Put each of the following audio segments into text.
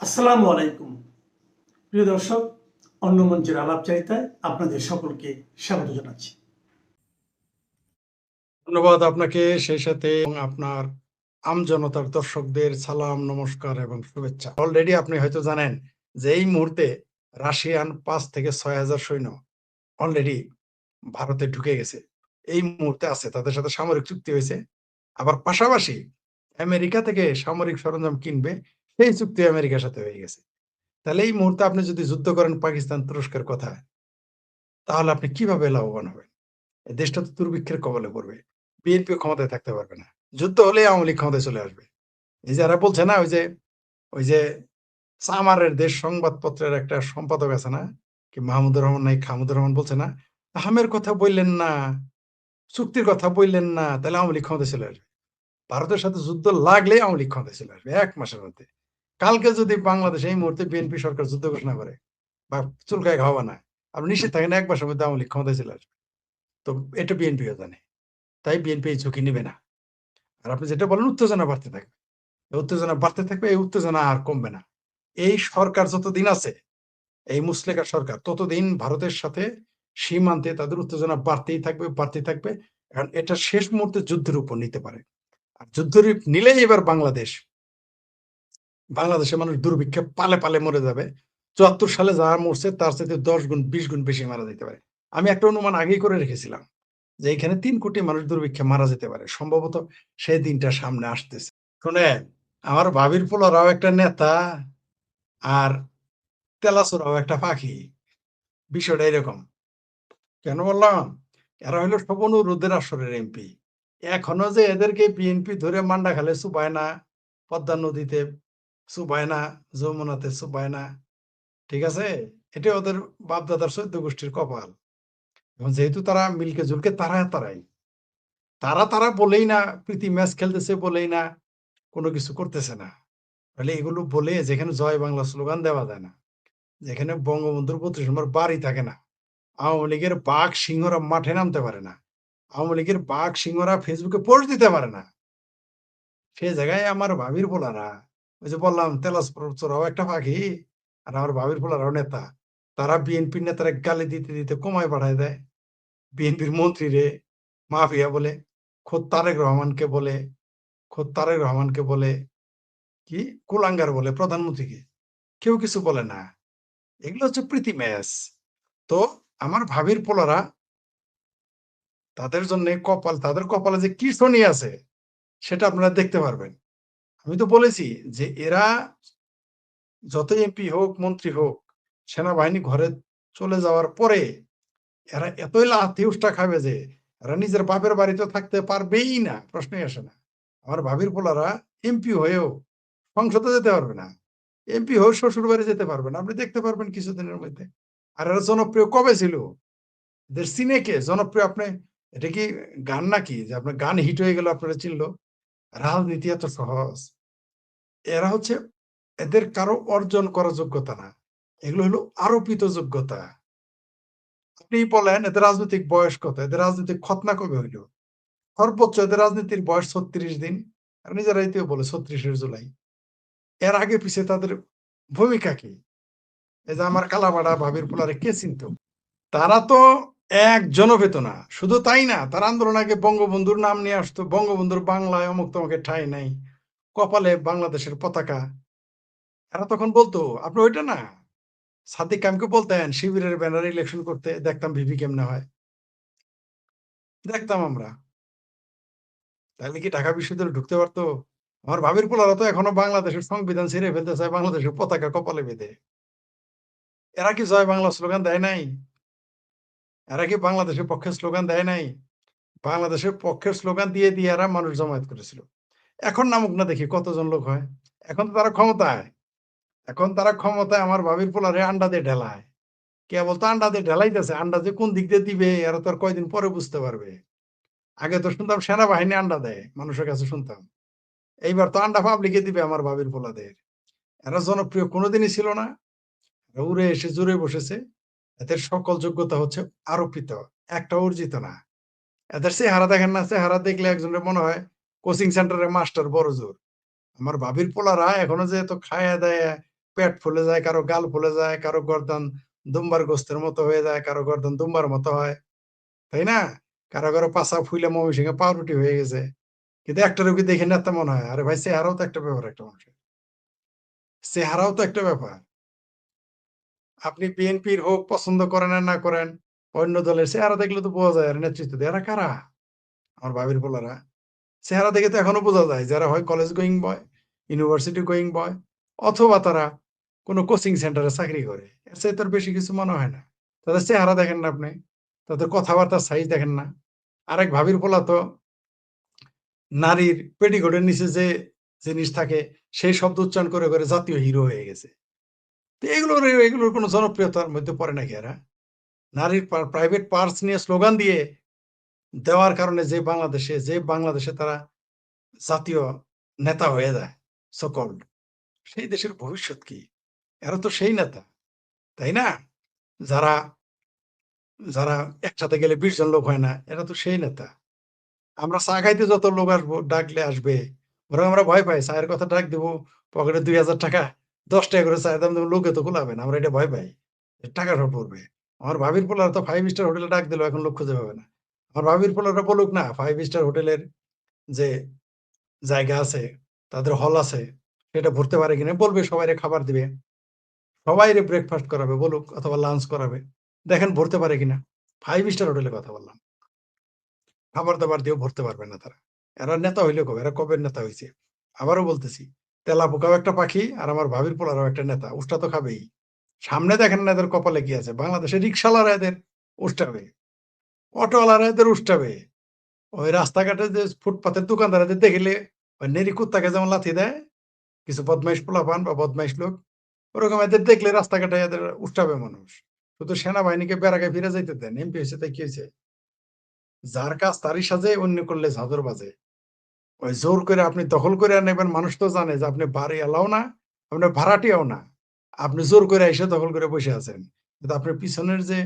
আসসালামু আলাইকুম প্রিয় দর্শক, অন্য মঞ্চের আলাপচারিতায় আপনাদের সকলকে স্বাগত জানাচ্ছি। ধন্যবাদ আপনাকে, সেই সাথে আপনার আমজনতার দর্শকদের সালাম, নমস্কার এবং শুভেচ্ছা। অলরেডি আপনি হয়তো জানেন যে এই মুহূর্তে রাশিয়ান ৫ থেকে ৬,০০০ সৈন্য অলরেডি ভারতে ঢুকে গেছে। এই মুহূর্তে আছে, তাদের সাথে সামরিক চুক্তি হয়েছে। আবার পাশাপাশি আমেরিকা থেকে সামরিক সরঞ্জাম কিনবে, সেই চুক্তি আমেরিকার সাথে হয়ে গেছে। তাহলে এই মুহূর্তে আপনি যদি যুদ্ধ করেন পাকিস্তান তুরস্কের কথা, তাহলে আপনি কিভাবে লাভবান হবেন? এই দেশটা তো দুর্ভিক্ষের কবলে পড়বে। বিএনপি ক্ষমতায় থাকতে পারবে না। যুদ্ধ হলেই আওয়ামী লীগ ক্ষমতায় চলে আসবে। এই যারা বলছে না, ওই যে সামারের দেশ সংবাদপত্রের একটা সম্পাদক আছে না? কি মাহমুদুর রহমান নাই খামুদুর রহমান বলছে না? আহামের কথা বললেন না, চুক্তির কথা বললেন না, তাহলে আওয়ামী লীগ ক্ষমতায় চলে আসবে। ভারতের সাথে যুদ্ধ লাগলেই আওয়ামী লীগ ক্ষমতায় চলে আসবে ১ মাসের মধ্যে। কালকে যদি বাংলাদেশে এই মুহূর্তে বিএনপি সরকার যুদ্ধ ঘোষণা করে বা চুলকায় খাওয়া না, আপনি নিশ্চিত থাকেন ১ মাসের মধ্যে আওয়ামী লীগ ক্ষমতায় চলে আসবে। তো এটা বিএনপিও জানে। তাই বিএনপি এই ঝুঁকি নিবে না। আর আপনি যেটা বলেন উত্তেজনা বাড়তে থাকবে। উত্তেজনা বাড়তে থাকবে, এই উত্তেজনা আর কমবে না। এই সরকার যতদিন আছে, এই মুসলেকা সরকার, ততদিন ভারতের সাথে সীমান্তে তাদের উত্তেজনা বাড়তেই থাকবে, বাড়তেই থাকবে। কারণ এটা শেষ মুহূর্তে যুদ্ধের উপর নিতে পারে। আর যুদ্ধের নিলেই এবার বাংলাদেশের মানুষ দুর্ভিক্ষে পালে, পালে মরে যাবে। ৭৪ সালে যারা মরছে তার চাইতে ১০ গুণ ২০ গুণ বেশি মারা যেতে পারে। আমি একটা অনুমান আগেই করে রেখেছিলাম যে এখানে ৩ কোটি মানুষ দুর্ভিক্ষে মারা যেতে পারে। সম্ভবত সেই দিনটা সামনে আসতেছে। শোনেন, আমার ভাবির পোলারাও একটা নেতা, আর তেলাছোড়াও একটা পাখি। বিষয়টা এরকম। কেন বললাম? এরা হইলো স্বপন রোদের আসরের এমপি। এখনো যে এদেরকে বিএনপি ধরে মান্ডা খালে চুবায় না, পদ্মা নদীতে চুবায় না, যমুনাতে চুবায় না। ঠিক আছে? এটা ওদের বাপদাদার ১৪ গোষ্ঠীর কপাল। এখন যেহেতু তারা মিলকে জুলকে তারাই। তারা বলেই না, প্রীতি ম্যাচ খেলতেছে বলেই না কোনো কিছু করতেছে না। তাহলে এগুলো বলে যেখানে জয় বাংলা স্লোগান দেওয়া যায় না, যেখানে বঙ্গবন্ধুর ৩২ নম্বর বাড়ি থাকে না, আওয়ামী লীগের বাঘ সিংহরা মাঠে নামতে পারে না, আওয়ামী লীগের বাঘ সিংহরা ফেসবুকে পোস্ট দিতে পারে না, সে জায়গায় আমার ভাবির পোলারা, ওই যে বললাম তেলাচোরাও একটা পাখি, আর আমার ভাবির পোলারাও নেতা, তারা বিএনপির নেতারা গালি দিতে দিতে কমায় পাঠায় দেয়। বিএনপির মন্ত্রীরে মাফিয়া বলে, খোদ তারেক রহমানকে বলে কি কুলাঙ্গার বলে প্রধানমন্ত্রীকে। কেউ কিছু বলে না। এগুলো হচ্ছে প্রীতি ম্যাচ। তো আমার ভাবির পোলারা, তাদের জন্য তাদের কপালে যে কি শনি আছে সেটা আপনারা দেখতে পারবেন। আমি তো বলেছি যে এরা যতই এমপি হোক, মন্ত্রী হোক, সেনাবাহিনী ঘরে চলে যাওয়ার পরে এরা এতই লাথি-উষ্টা খাবে যে এরা নিজের বাপের বাড়িতে থাকতে পারবেই না, প্রশ্নই আসে না। আমার ভাবির পোলারা এমপি হয়েও সংসদে যেতে পারবে না। এমপি হয়েও শ্বশুরবাড়ি যেতে পারবে না। আপনি দেখতে পারবেন কিছুদিনের মধ্যে। আর এরা জনপ্রিয় কবে ছিল? এদের চিনে কে? জনপ্রিয় আপনি, এটা কি গান নাকি? যে আপনার গান হিট হয়ে গেল আপনারা চিনল? রাজনীতি এত সহজ। এরা হচ্ছে, এদের কারো অর্জন করার যোগ্যতা না। এগুলো হলো আরোপিত যোগ্যতা। আপনি বলেন এদের রাজনৈতিক বয়স কত? এদের রাজনৈতিক খতনা কবে হইল? সর্বোচ্চ এদের রাজনীতির বয়স ৩৬ দিন। আর নিজেরাই তো বলে ৩৬ জুলাই। এর আগে পিছে তাদের ভূমিকা কি? এই যে আমার কালাপাড়া ভাবির পোলারে কে চিনত? তারা তো একজনও পেত না। শুধু তাই না, তারা আন্দোলন আগে বঙ্গবন্ধুর নাম নিয়ে আসতো। বঙ্গবন্ধুর বাংলায় অমুক তমুকের ঠাঁই নাই। কপালে বাংলাদেশের পতাকা। এরা তখন বলতো, আপনি ওইটা না? সাদিক কায়েমকে বলতেন শিবিরের ব্যানারে ইলেকশন করতে, দেখতাম ভিপি কেমনে হয়। দেখতাম আমরা। তাহলে কি ঢাকা বিশ্ববিদ্যালয়ে ঢুকতে পারতো? আমার ভাবির পোলারা তো এখনো বাংলাদেশের সংবিধান ছিঁড়ে ফেলতে চায় বাংলাদেশের পতাকা কপালে বেঁধে। এরা কি জয় বাংলা স্লোগান দেয় নাই? এরা কি বাংলাদেশের পক্ষে স্লোগান দেয় নাই? বাংলাদেশের পক্ষের স্লোগান দিয়ে এরা মানুষ জমায়েত করেছিল। এখন নামুক না দেখি কতজন লোক হয়। এখন তো তারা ক্ষমতায়। এখন তারা ক্ষমতায় আমার ভাবির পোলারে আন্ডা দিয়ে ঢেলায়। কেবল তো আন্ডা দিয়ে ঢেলাইতেছে। আন্ডা যে কোন দিক দিয়ে দিবে এরা তো আর কয়দিন পরে বুঝতে পারবে। আগে তো শুনতাম সেনাবাহিনী আন্ডা দেয়, মানুষের কাছে শুনতাম। এইবার তো আন্ডা পাবলিকে দিবে আমার ভাবির পোলাদের। এরা জনপ্রিয় কোনোদিনই ছিল না। উড়ে এসে জুড়ে বসেছে। এদের সকল যোগ্যতা হচ্ছে আরোপিত, একটা অর্জিত না। এদের চেহারা দেখেন না, চেহারা দেখলে একজনের মনে হয় কোচিং সেন্টারের মাস্টার বড় জোর। আমার ভাবির পোলারা এখনো যে এত খায়া দায়া পেট ফুলে যায়, কারো গাল ফুলে যায়, কারো গর্দান দুম্বার গোস্তের মতো হয়ে যায়, কারো গর্দান দুম্বার মতো হয়, তাই না? কারো কারো পাছা ফুলে ময়মনসিংহে পাউরুটি হয়ে গেছে। কিন্তু একটা রোগী দেখে নেতা মনে হয়, আরে ভাই চেহারাও তো একটা ব্যাপার, একটা মানুষের চেহারাও তো একটা ব্যাপার। আপনি বিএনপির হোক পছন্দ করেন আর না করেন, অন্য দলের চেহারা দেখলে তো বোঝা যায় আর নেতৃত্ব দেয়। এরা কারা? আমার ভাবির পোলারা। চেহারা দেখে তো এখনো বোঝা যায় যারা হয় কলেজ গোয়িং বয়, ইউনিভার্সিটি গোয়িং বয়, অথবা তারা কোনো কোচিং সেন্টারে চাকরি করে। এর চাইতে আর বেশি কিছু মনে হয় না। তাদের চেহারা দেখেন না আপনি, তাদের কথাবার্তার সাইজ দেখেন না। আরেক ভাবির পোলা তো নারীর পেটিকোটের নিচে যে জিনিস থাকে সেই শব্দ উচ্চারণ করে করে জাতীয় হিরো হয়ে গেছে। তো এগুলোর কোনো জনপ্রিয়তার মধ্যে পড়ে নাকি এরা? নারীর প্রাইভেট পার্টস নিয়ে স্লোগান দিয়ে দেওয়ার কারণে যে বাংলাদেশে তারা জাতীয় নেতা হয়ে যায় সো কল্ড, সেই দেশের ভবিষ্যৎ কি? এরা তো সেই নেতা, তাই না? যারা যারা একসাথে গেলে ২০ জন লোক হয় না, এরা তো সেই নেতা। আমরা চা খাইতে যত লোক আসবো, ডাকলে আসবে, বরং আমরা ভয় পাই। চায়ের কথা ডাক দিব, পকেটে ২,০০০ টাকা, ১০ টাকা করে চায়ের দাম দেবো, লোকে তো কুলাবে না। আমরা এটা ভয় পাই। টাকা শর্ট পড়বে। আমার ভাবির পোলারা তো 5 স্টার হোটেলে ডাক দিলেও এখন লোক খুঁজে পাবে না। আমার ভাবির পোলারা বলুক না 5 স্টার হোটেলের যে জায়গা আছে, তাদের হল আছে, সেটা ভরতে পারে কিনা? বলবে সবাইরে খাবার দিবে। সবাইরে ব্রেকফাস্ট করাবে বলুক, অথবা লাঞ্চ করাবে। দেখেন ভরতে পারে কিনা? 5 স্টার হোটেলের কথা বললাম। খাবার-দাবার দিয়েও ভরতে পারবে না তারা। এরা নেতা হইলে কবে? এরা কবের নেতা হইছে? আবারও বলতেছি, তেলাপোকাও একটা পাখি আর আমার ভাবির পোলারাও একটা নেতা। উষ্টা তো খাবেই। সামনে দেখেন না এদের কপালে কি আছে? বাংলাদেশের রিক্শাওয়ালারা এদের উষ্টাবে, অটোওয়ালারা এদের উষ্টাবে। ওই রাস্তাঘাটে যে ফুটপাতের দোকানদার এদের দেখিলে ওই নেরি কুত্তাকে যেমন লাথি দেয়, কিছু বদমাইশ পোলাপান বা বদমাইশ লোক, ওরকম এদের দেখলে রাস্তাঘাটে এদের উষ্টাবে মানুষ। শুধু সেনাবাহিনীকে বেড়াকে ফিরে যাইতে দেন। এমপি হইছে তাই কি হইছে? যার কাজ তারই সাজে, অন্য করলে ঝাঁঝর বাজে। ওই জোর করে আপনি দখল করে নেবেন, মানুষ তো জানে যে আপনি বাড়িওয়ালাও না, আপনি ভাড়াটিয়াও না। আপনি জোর করে এসে দখল করে বসে আছেন। কিন্তু আপনার পিছনের যে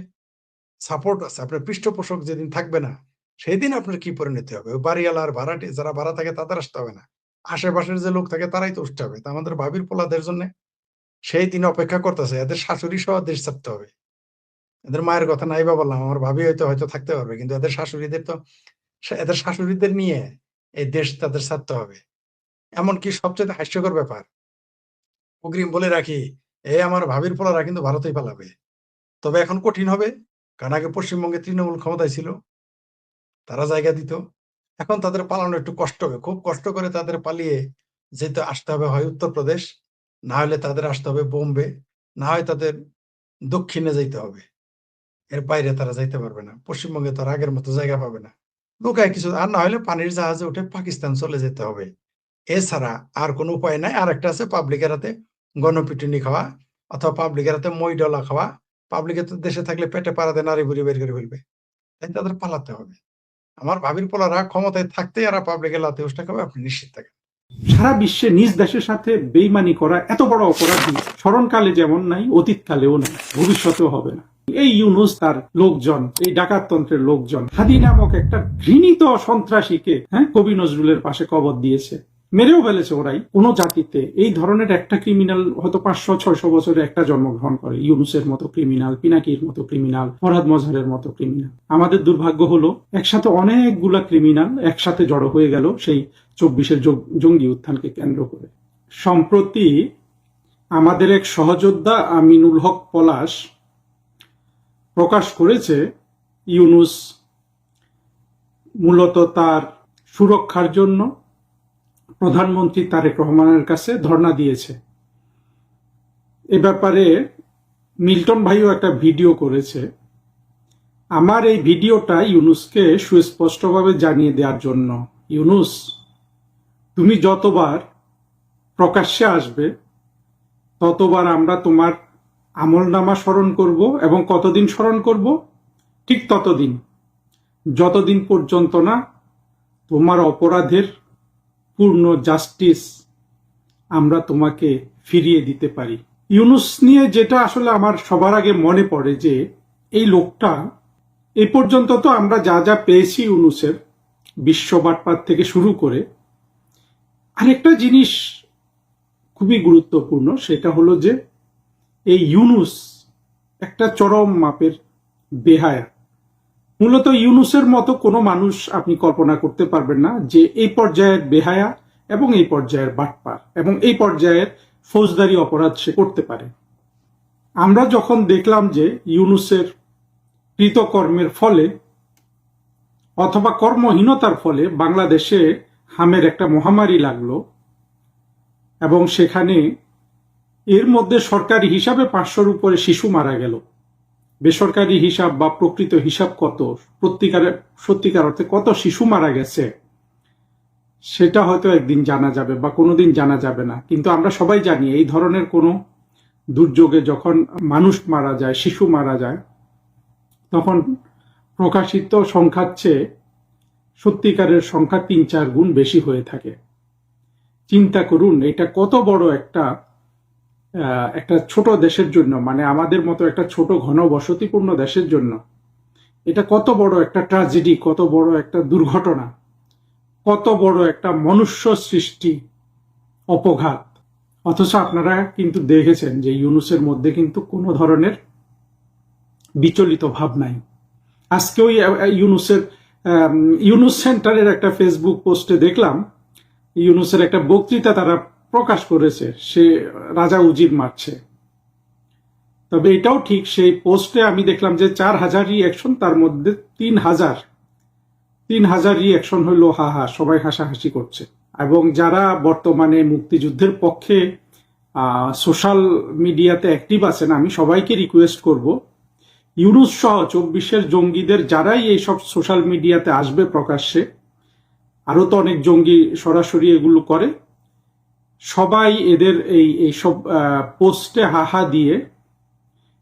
সাপোর্ট আছে, আপনার পৃষ্ঠপোষক যেদিন থাকবে না, সেদিন আপনার কি পরিণতি হবে? ওই বাড়িওয়ালা আর ভাড়াটে যারা ভাড়া থাকে তাদের আসতে হবে না। আশেপাশের যে লোক থাকে তারাই তো উঠতে হবে। তা আমাদের ভাবির পোলাদের জন্যে সেই দিন অপেক্ষা করতেছে। এদের শাশুড়ি সহ দেশ ছাড়তে হবে। এদের মায়ের কথা নাই বা বললাম, আমার ভাবি হয়তো থাকতে পারবে। কিন্তু এদের শাশুড়িদের তো এদের শাশুড়িদের নিয়ে এই দেশ তাদের ছাড়তে হবে। এমনকি সবচাইতে হাস্যকর ব্যাপার, অগ্রিম বলে রাখি, আমার ভাবির পোলারা কিন্তু ভারতেই পালাবে। তবে এখন কঠিন হবে। কারণ আগে পশ্চিমবঙ্গে তৃণমূল ক্ষমতায় ছিল। তারা জায়গা দিত। এখন তাদের পালানো একটু কষ্ট হবে। খুব কষ্ট করে তাদের পালিয়ে আসতে হবে হয় উত্তরপ্রদেশ, না হলে তাদের আসতে হবে বোম্বে, না হয় তাদের দক্ষিণে যাইতে হবে। এর বাইরে তারা যাইতে পারবে না। পশ্চিমবঙ্গে তো আর আগের মতো জায়গা পাবে না। লুকায় কিছু, আর না হলে পানির জাহাজে উঠে পাকিস্তান চলে যেতে হবে। এছাড়া আর কোনো উপায় নাই। আরেকটা আছে পাবলিকের হাতে গণপিটুনি খাওয়া, অথবা পাবলিকের হাতে মই ডলা খাওয়া। পাবলিকের তো দেশে থাকলে পেটে পাড়া দিয়ে নাড়ি ভুড়ি বের করে ফেলবে। তাই তাদের পালাতে হবে। আমার ভাবির পোলারা ক্ষমতায় থাকতেই এরা পাবলিকের লাথি উষ্টা খাবে, আপনি নিশ্চিত থাকেন। সারা বিশ্বে নিজ দেশের সাথে বেইমানি করা এত বড় অপরাধী স্মরণকালে যেমন নাই, অতীতকালেও নাই, ভবিষ্যতেও হবে না। এই ইউনুস তার লোকজন, এই ডাকাততন্ত্রের লোকজন হাদি নামক একটা ঘৃণিত সন্ত্রাসীকে কবি নজরুলের পাশে কবর দিয়েছে, মেরেও ফেলেছে ওরাই। কোন জাতিতে এই ধরনের একটা ক্রিমিনাল হয়তো 500-600 বছরে একটা জন্মগ্রহণ করে। ইউনুসের মতো ক্রিমিনাল, পিনাকির মতো ক্রিমিনাল, ফরহাদ মজহারের মতো ক্রিমিনাল। আমাদের দুর্ভাগ্য হলো একসাথে অনেকগুলা ক্রিমিনাল একসাথে জড়ো হয়ে গেল সেই 24-এর জঙ্গি উত্থানকে কেন্দ্র করে। সম্প্রতি আমাদের এক সহযোদ্ধা আমিনুল হক পলাশ প্রকাশ করেছে ইউনুস মূলত তার সুরক্ষার জন্য প্রধানমন্ত্রী তারেক রহমানের কাছে ধর্ণা দিয়েছে। এ ব্যাপারে মিল্টন ভাইও একটা ভিডিও করেছে। আমার এই ভিডিওটা ইউনুসকে সুস্পষ্টভাবে জানিয়ে দেওয়ার জন্য, ইউনুস তুমি যতবার প্রকাশ্যে আসবে ততবার আমরা তোমার আমলনামা স্মরণ করব, এবং কতদিন স্মরণ করব? ঠিক ততদিন, যতদিন পর্যন্ত না তোমার অপরাধের পূর্ণ জাস্টিস আমরা তোমাকে ফিরিয়ে দিতে পারি। ইউনুস নিয়ে যেটা আসলে আমার সবার আগে মনে পড়ে যে এই লোকটা, এ পর্যন্ত তো আমরা যা যা পেয়েছি ইউনুসের, বিশ্ব বাটপাত থেকে শুরু করে, আরেকটা জিনিস খুবই গুরুত্বপূর্ণ, সেটা হলো যে এই ইউনুস একটা চরম মাপের বেহায়া। মূলত ইউনুসের মতো কোনো মানুষ আপনি কল্পনা করতে পারবেন না যে এই পর্যায়ের বেহায়া এবং এই পর্যায়ের বাটপার এবং এই পর্যায়ের ফৌজদারি অপরাধ সে করতে পারে। আমরা যখন দেখলাম যে ইউনুসের কৃতকর্মের ফলে অথবা কর্মহীনতার ফলে বাংলাদেশে হামের একটা মহামারী লাগলো এবং সেখানে এর মধ্যে সরকারি হিসাবে 500-র উপরে শিশু মারা গেল, বেসরকারি হিসাব বা প্রকৃত হিসাব কত, সত্যিকার অর্থে কত শিশু মারা গেছে সেটা হয়তো একদিন জানা যাবে বা কোনোদিন জানা যাবে না। কিন্তু আমরা সবাই জানি এই ধরনের কোনো দুর্যোগে যখন মানুষ মারা যায়, শিশু মারা যায়, তখন প্রকাশিত সংখ্যার চেয়ে সত্যিকারের সংখ্যা 3-4 গুণ বেশি হয়ে থাকে। চিন্তা করুন, এটা কত বড় একটা ছোট দেশের জন্য, মানে আমাদের মতো একটা ছোট ঘন বসতিপূর্ণ দেশের জন্য এটা কত বড় একটা ট্র্যাজেডি, কত বড় একটা দুর্ঘটনা, কত বড় একটা মনুষ্য সৃষ্টি অপঘাত। অথচ আপনারা কিন্তু দেখেছেন যে ইউনুসের মধ্যে কিন্তু কোনো ধরনের বিচলিত ভাব নাই। আজকে ওই ইউনুস সেন্টারের একটা ফেসবুক পোস্টে দেখলাম ইউনুসের একটা বক্তৃতা তারা প্রকাশ করেছে, সে রাজা উজির মারছে। তবে এটাও ঠিক, সেই পোস্টে আমি দেখলাম যে 4000 রিঅ্যাকশন, তার মধ্যে 3000 রিঅ্যাকশন হইলো হা হা, সবাই হাসাহাসি করছে। এবং যারা বর্তমানে মুক্তিযুদ্ধের পক্ষে সোশ্যাল মিডিয়াতে অ্যাক্টিভ আছেন, আমি সবাইকে রিকোয়েস্ট করব, ইউনুস সহ 24-এর জঙ্গিদের যারাই এইসব সোশ্যাল মিডিয়াতে আসবে প্রকাশ্যে, আরো তো অনেক জঙ্গি সরাসরি এগুলো করে, সবাই এদের এইসব পোস্টে হাহা দিয়ে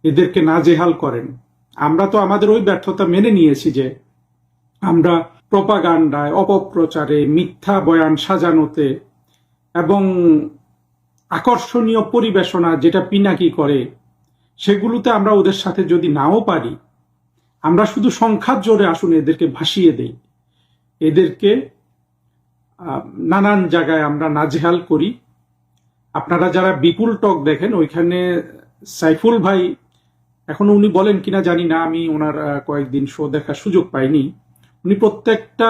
এদেরকে নাজেহাল করেন। আমরা তো আমাদের ওই ব্যর্থতা মেনে নিয়েছি যে আমরা প্রপাগান্ডায়, অপপ্রচারে, মিথ্যা বয়ান সাজানোতে এবং আকর্ষণীয় পরিবেশনা যেটা পিনাকি করে সেগুলোতে আমরা ওদের সাথে যদি নাও পারি, আমরা শুধু সংখ্যার জোরে আসুন এদেরকে ভাসিয়ে দেই, এদেরকে নানান জায়গায় আমরা নাজেহাল করি। আপনারা যারা বিপুল টক দেখেন, ওইখানে সাইফুল ভাই, এখন উনি বলেন কিনা জানি না, আমি ওনার কয়েকদিন শো দেখার সুযোগ পাইনি, উনি প্রত্যেকটা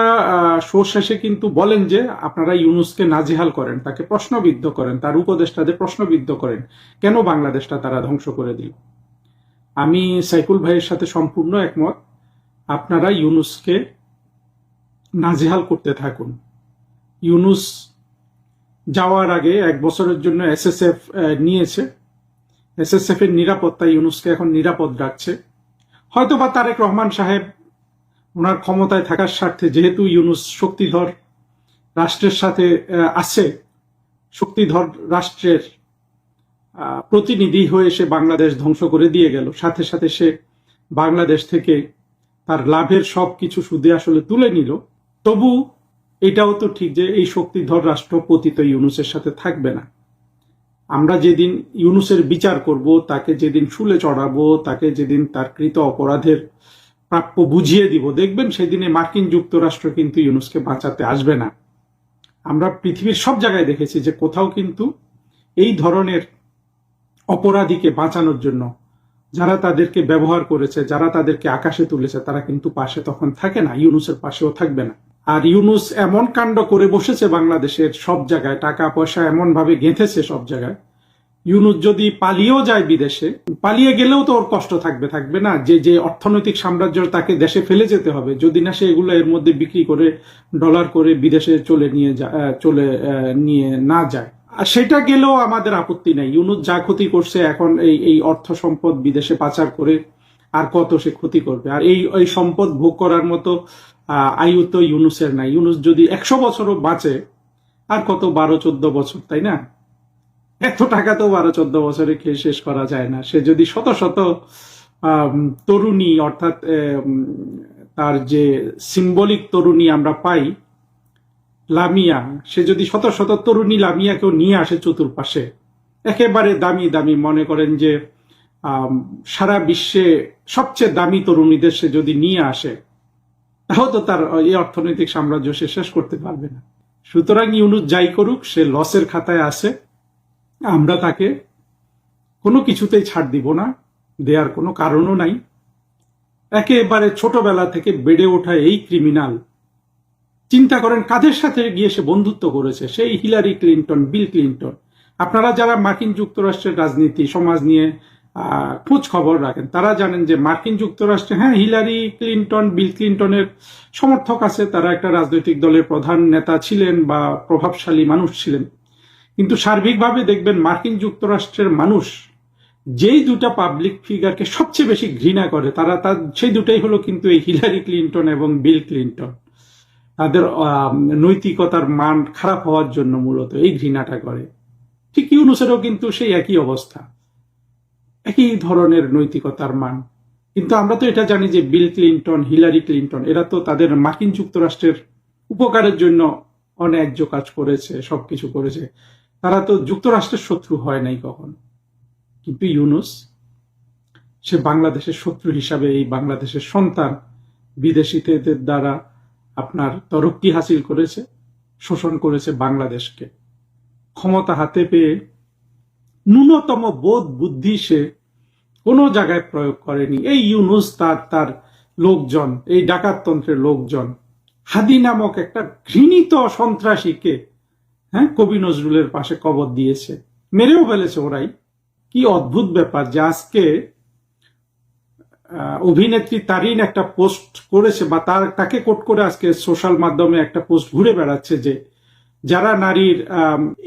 শো শেষে কিন্তু বলেন যে আপনারা ইউনুসকে নাজেহাল করেন, তাকে প্রশ্নবিদ্ধ করেন, তার উপদেষ্টাদের প্রশ্নবিদ্ধ করেন, কেন বাংলাদেশটা তারা ধ্বংস করে দিল। আমি সাইফুল ভাইয়ের সাথে সম্পূর্ণ একমত, আপনারা ইউনুসকে নাজেহাল করতে থাকুন। ইউনুস যাওয়ার আগে 1 বছরের জন্য এসএসএফ নিয়েছে, এসএসএফ এর নিরাপত্তা ইউনুসকে এখন নিরাপদ রাখছে। হয়তোবা তারেক রহমান সাহেব ওনার ক্ষমতায় থাকার স্বার্থে, যেহেতু ইউনুস শক্তিধর রাষ্ট্রের সাথে আছে, শক্তিধর রাষ্ট্রের প্রতিনিধি হয়ে সে বাংলাদেশ ধ্বংস করে দিয়ে গেল, সাথে সাথে সে বাংলাদেশ থেকে তার লাভের সবকিছু সুদে আসলে তুলে নিল। তবু এটাও তো ঠিক যে এই শক্তিধর রাষ্ট্র পতিত ইউনুসের সাথে থাকবে না। আমরা যেদিন ইউনুসের বিচার করব, তাকে যেদিন শুলে চড়াবো, তাকে যেদিন তার কৃত অপরাধের প্রাপ্য বুঝিয়ে দিব, দেখবেন সেদিনে মার্কিন যুক্তরাষ্ট্র কিন্তু ইউনুসকে বাঁচাতে আসবে না। আমরা পৃথিবীর সব জায়গায় দেখেছি যে কোথাও কিন্তু এই ধরনের অপরাধীকে বাঁচানোর জন্য যারা তাদেরকে ব্যবহার করেছে, যারা তাদেরকে আকাশে তুলেছে, তারা কিন্তু পাশে তখন থাকে না, ইউনুসের পাশেও থাকবে না। আর ইউনুস এমন কাণ্ড করে বসেছে বাংলাদেশের সব জায়গায়, টাকা পয়সা এমন ভাবে গেঁথেছে সব জায়গায়, ইউনুস যদি পালিয়েও যায় বিদেশে, পালিয়ে গেলেও তো ওর কষ্ট থাকবে না, যে অর্থনৈতিক সাম্রাজ্য তাকে দেশে ফেলে যেতে হবে, যদি না সে এগুলো এর মধ্যে বিক্রি করে ডলার করে বিদেশে নিয়ে না যায়। আর সেটা গেলেও আমাদের আপত্তি নাই। ইউনুস যা ক্ষতি করছে এখন এই অর্থ সম্পদ বিদেশে পাচার করে আর কত সে ক্ষতি করবে। আর এই সম্পদ ভোগ করার মতো আয়ু তো ইউনুসের নাই। ইউনুস যদি 100 বছরও বাঁচে, আর কত 12-14 বছর, তাই না? এত টাকা তো 12-14 বছরে খেয়ে শেষ করা যায় না। সে যদি শত শত তরুণী, অর্থাৎ তার যে সিম্বলিক তরুণী আমরা পাই, লামিয়া, সে যদি শত শত তরুণী লামিয়াকেও নিয়ে আসে চতুর্পাশে, একেবারে দামি দামি, মনে করেন যে সারা বিশ্বে সবচেয়ে দামি তরুণীদের সে যদি নিয়ে আসে, তাও তো তার এই অর্থনৈতিক সাম্রাজ্য সে শেষ করতে পারবে না। সুতরাং ইউনুস যাই করুক, সে লসের খাতায় আছে আমরা তাকে কোনো কিছুতেই ছাড় দিব না, দেওয়ার কোনো কারণও নাই। একেবারে ছোটবেলা থেকে বেড়ে ওঠা এই ক্রিমিনাল, চিন্তা করেন কাদের সাথে গিয়ে সে বন্ধুত্ব করেছে, সেই হিলারি ক্লিনটন, বিল ক্লিনটন। আপনারা যারা মার্কিন যুক্তরাষ্ট্রের রাজনীতি সমাজ নিয়ে খোঁজ খবর রাখেন তারা জানেন যে মার্কিন যুক্তরাষ্ট্রে হ্যাঁ হিলারি ক্লিনটন, বিল ক্লিনটনের সমর্থক আছে, তারা একটা রাজনৈতিক দলের প্রধান নেতা ছিলেন বা প্রভাবশালী মানুষ ছিলেন, কিন্তু সার্বিকভাবে দেখবেন মার্কিন যুক্তরাষ্ট্রের মানুষ যেই দুটা পাবলিক ফিগারকে সবচেয়ে বেশি ঘৃণা করে তার সেই দুটাই হলো কিন্তু এই হিলারি ক্লিনটন এবং বিল ক্লিনটন। তাদের নৈতিকতার মান খারাপ হওয়ার জন্য মূলত এই ঘৃণাটা করে। ঠিক ইউনূসেরও কিন্তু সেই একই অবস্থা, একই ধরনের নৈতিকতার মান। কিন্তু আমরা তো এটা জানি যে বিল ক্লিনটন, হিলারি ক্লিনটন এরা তো তাদের মার্কিন যুক্তরাষ্ট্রের উপকারের জন্য অন্যায্য কাজ করেছে, সবকিছু করেছে, তারা তো যুক্তরাষ্ট্রের শত্রু হয় নাই কখন। কিন্তু ইউনূস সে বাংলাদেশের শত্রু হিসাবে, এই বাংলাদেশের সন্তান বিদেশিদের দ্বারা আপনার তরক্কি হাসিল করেছে, শোষণ করেছে বাংলাদেশকে। ক্ষমতা হাতে পেয়ে ন্যূনতম বোধ বুদ্ধি সে কোনো জায়গায় প্রয়োগ করেনি। এই ইউনূস তার লোকজন, এই ডাকাততন্ত্রের লোকজন, হাদি নামক একটা ঘৃণিত সন্ত্রাসীকে কবি নজরুলের পাশে কবর দিয়েছে, মেরেও ফেলেছে ওরাই। কি অদ্ভুত ব্যাপার যে আজকে অভিনেত্রী তারিন একটা পোস্ট করেছে বা তাকে কোট করে আজকে সোশ্যাল মাধ্যমে একটা পোস্ট ঘুরে বেড়াচ্ছে যে যারা নারীর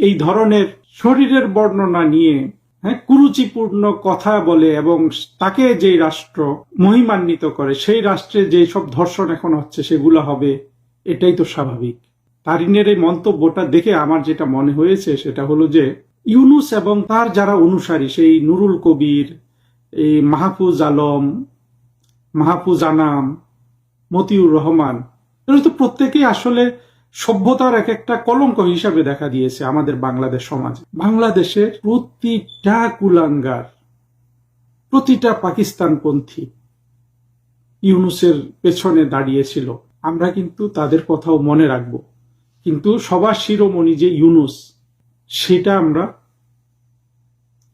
এই ধরনের শরীরের বর্ণনা নিয়ে কুরুচিপূর্ণ কথা বলে এবং তাকে যেই রাষ্ট্র মহিমান্বিত করে সেই রাষ্ট্রে যেই সব ধর্ষণ এখন হচ্ছে সেগুলো হবে, এটাই তো স্বাভাবিক। তারিনের এই মন্তব্যটা দেখে আমার যেটা মনে হয়েছে সেটা হলো যে ইউনূস এবং তার যারা অনুসারী, সেই নুরুল কবির, এই মাহফুজ আলম, মাহফুজ আনাম, মতিউর রহমান, এরা তো প্রত্যেকেই আসলে সভ্যতার এক একটা কলঙ্ক হিসাবে দেখা দিয়েছে আমাদের বাংলাদেশ সমাজে। বাংলাদেশের প্রতিটা কুলাঙ্গার, প্রতিটা পাকিস্তানপন্থী ইউনূসের পেছনে দাঁড়িয়েছিল। আমরা কিন্তু তাদের কথাও মনে রাখব, কিন্তু সবার শিরোমণি যে ইউনূস, সেটা আমরা